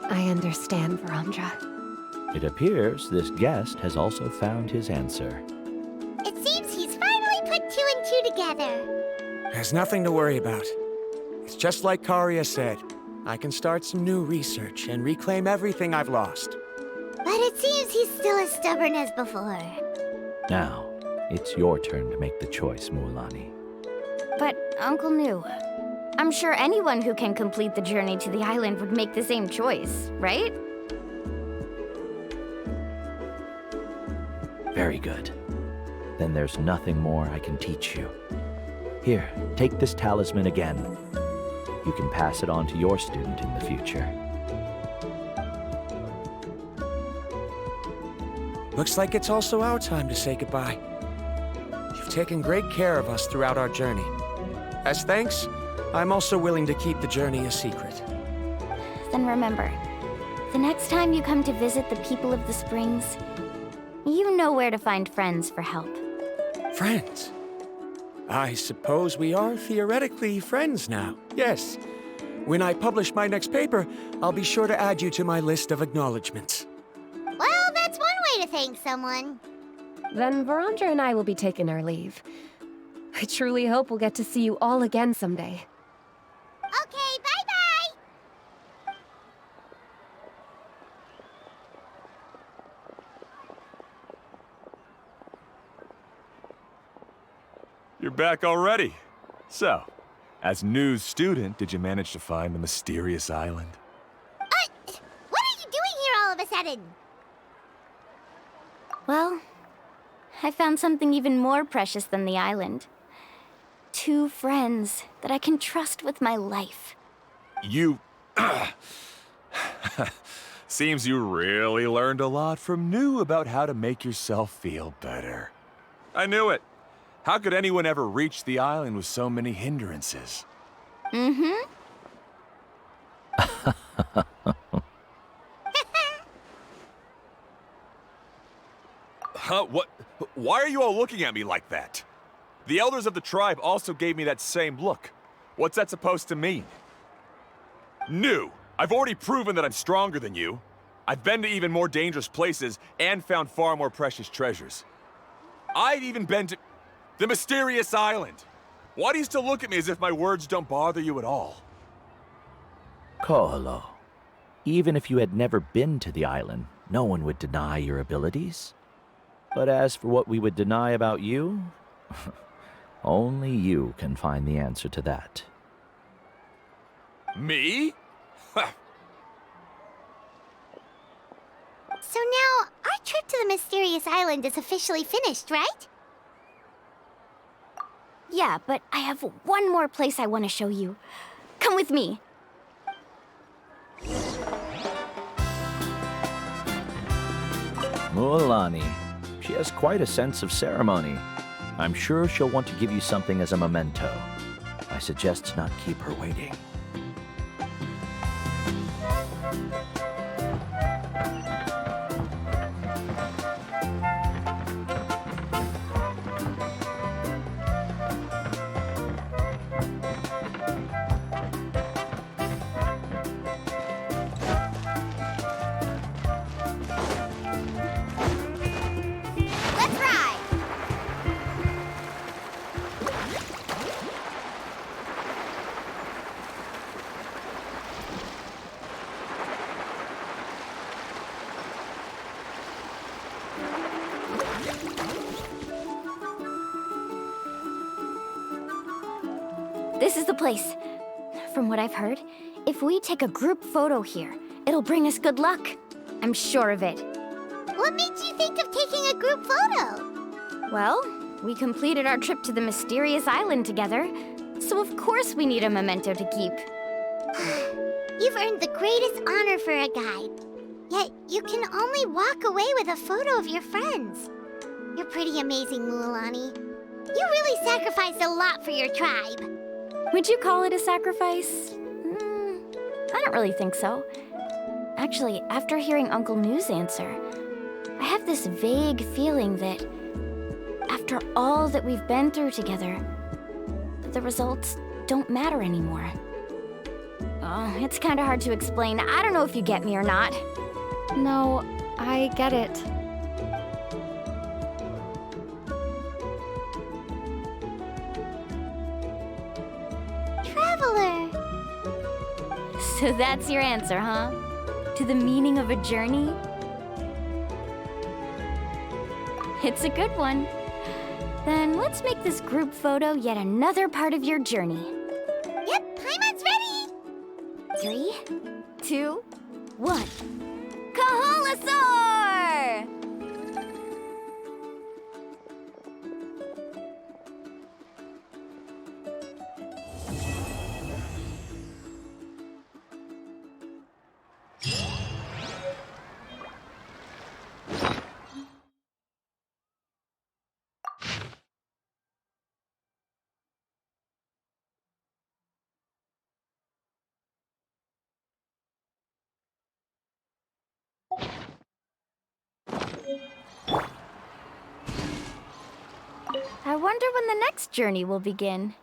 I understand, Varamdra. It appears this guest has also found his answer. It seems he's finally put two and two together. There's nothing to worry about. It's just like Karia said. I can start some new research and reclaim everything I've lost. But it seems he's still as stubborn as before. Now, it's your turn to make the choice, Mualani. But, Uncle Nu, I'm sure anyone who can complete the journey to the island would make the same choice, right? Very good. Then there's nothing more I can teach you. Here, take this talisman again. You can pass it on to your student in the future. Looks like it's also our time to say goodbye. You've taken great care of us throughout our journey. As thanks, I'm also willing to keep the journey a secret. Then remember, the next time you come to visit the people of the Springs, you know where to find friends for help. Friends? I suppose we are theoretically friends now, yes. When I publish my next paper, I'll be sure to add you to my list of acknowledgements. Well, that's one way to thank someone. Then Varamdra and I will be taking our leave. I truly hope we'll get to see you all again someday. Okay, bye-bye! You're back already. So, as Nu's student, did you manage to find the mysterious island? What are you doing here all of a sudden? Well, I found something even more precious than the island. two friends that I can trust with my life. You... Seems you really learned a lot from New about how to make yourself feel better. I knew it. How could anyone ever reach the island with so many hindrances? Mm-hmm. Huh? What? Why are you all looking at me like that? The elders of the tribe also gave me that same look. What's that supposed to mean? New! I've already proven that I'm stronger than you. I've been to even more dangerous places and found far more precious treasures. I've even been to the mysterious island. Why do you still look at me as if my words don't bother you at all? Ko'olo, even if you had never been to the island, no one would deny your abilities. But as for what we would deny about you, only you can find the answer to that. Me? So now, our trip to the mysterious island is officially finished, right? Yeah, but I have one more place I want to show you. Come with me. Mualani. She has quite a sense of ceremony. I'm sure she'll want to give you something as a memento. I suggest not keep her waiting. Let's ride! This is the place. From what I've heard, if we take a group photo here, it'll bring us good luck. I'm sure of it. What made you think of taking a group photo? Well, we completed our trip to the mysterious island together, so of course we need a memento to keep. You've earned the greatest honor for a guide. Yet, you can only walk away with a photo of your friends. You're pretty amazing, Mualani. You really sacrificed a lot for your tribe. Would you call it a sacrifice? I don't really think so. Actually, after hearing Uncle New's answer, I have this vague feeling that after all that we've been through together, the results don't matter anymore. Oh, it's kind of hard to explain. I don't know if you get me or not. No, I get it. Traveler! So that's your answer, huh? To the meaning of a journey? It's a good one. Then let's make this group photo yet another part of your journey. Yep, Paimon's ready! 3, 2, 1. Kaholasaur! I wonder when the next journey will begin.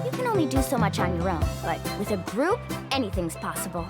You can only do so much on your own, but with a group, anything's possible.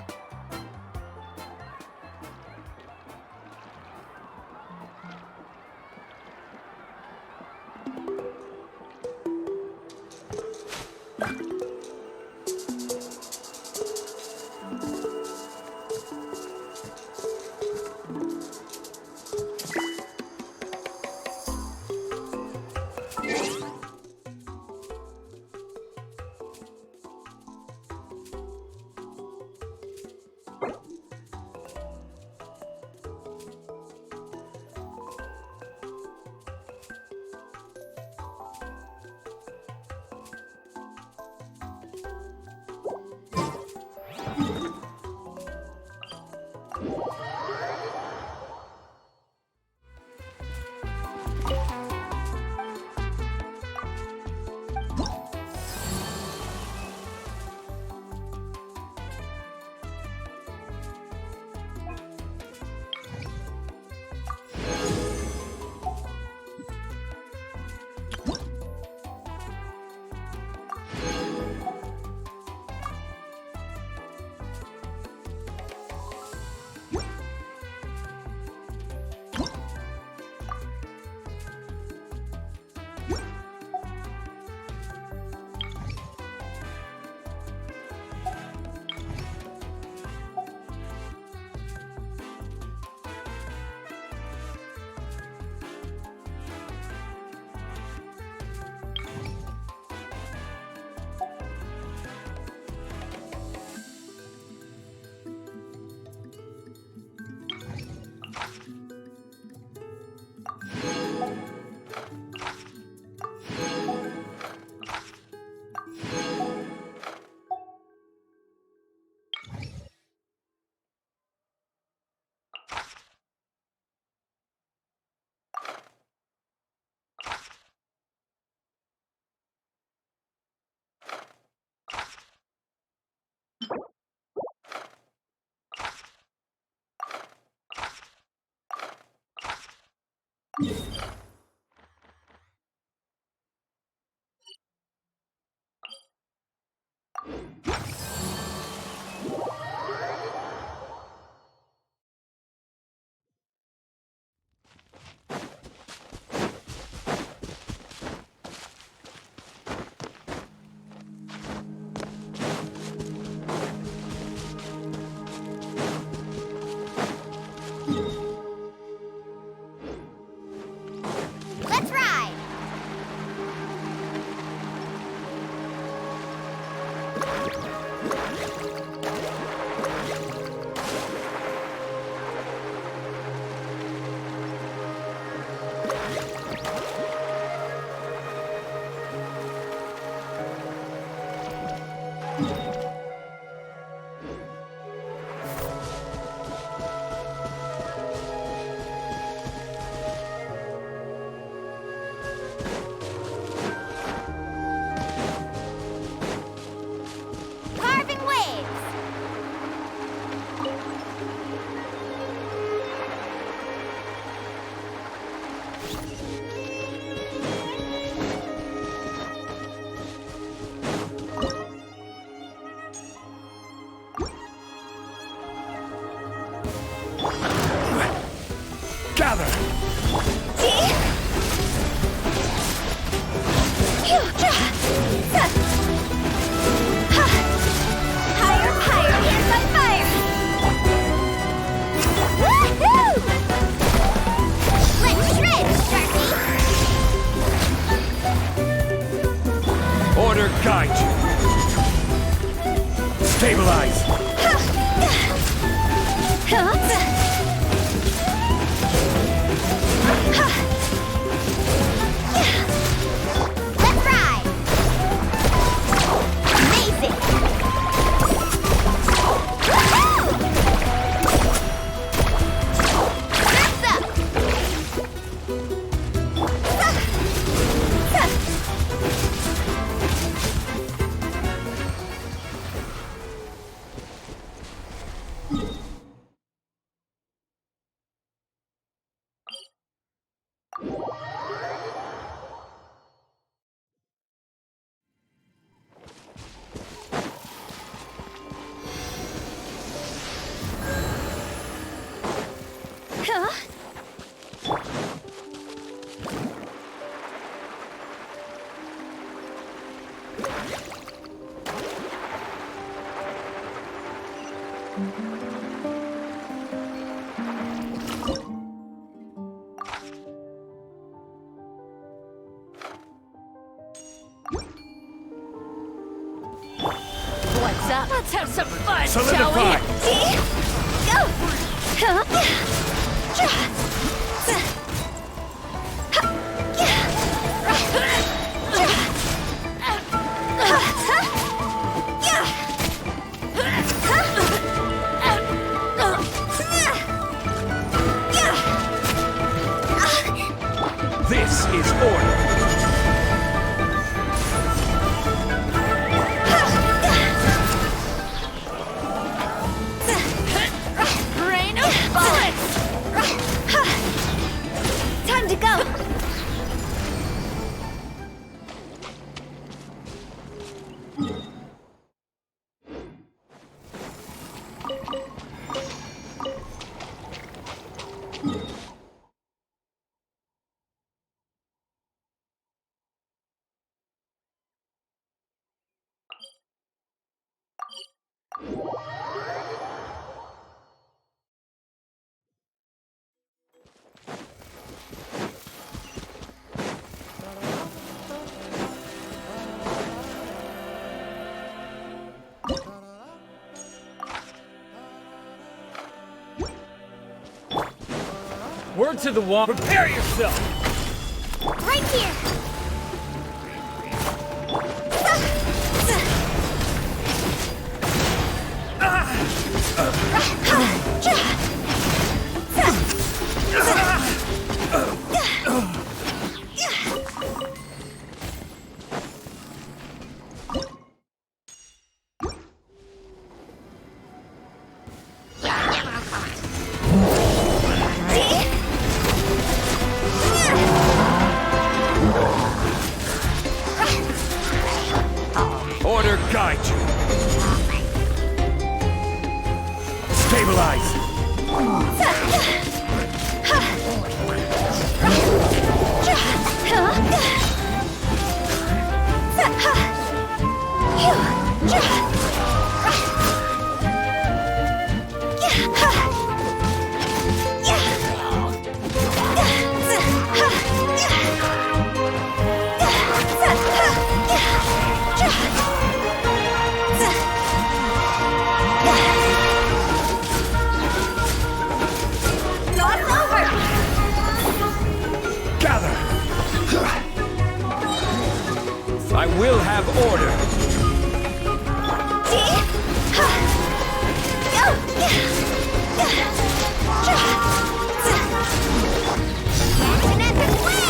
Let's ride! Carving waves! Gather! Higher, higher, hands on fire! Woohoo! Let's shred, Sharky! Order guide you. Stabilize. Let's ride! Amazing! Woohoo! Surf's up! What's up? Let's have some fun, Solidify. This is order. Rain of bullets! Time to go! Word to the wall. Prepare yourself! Right here! Order guide you. Stabilize. Gather. I will have order. An epic win!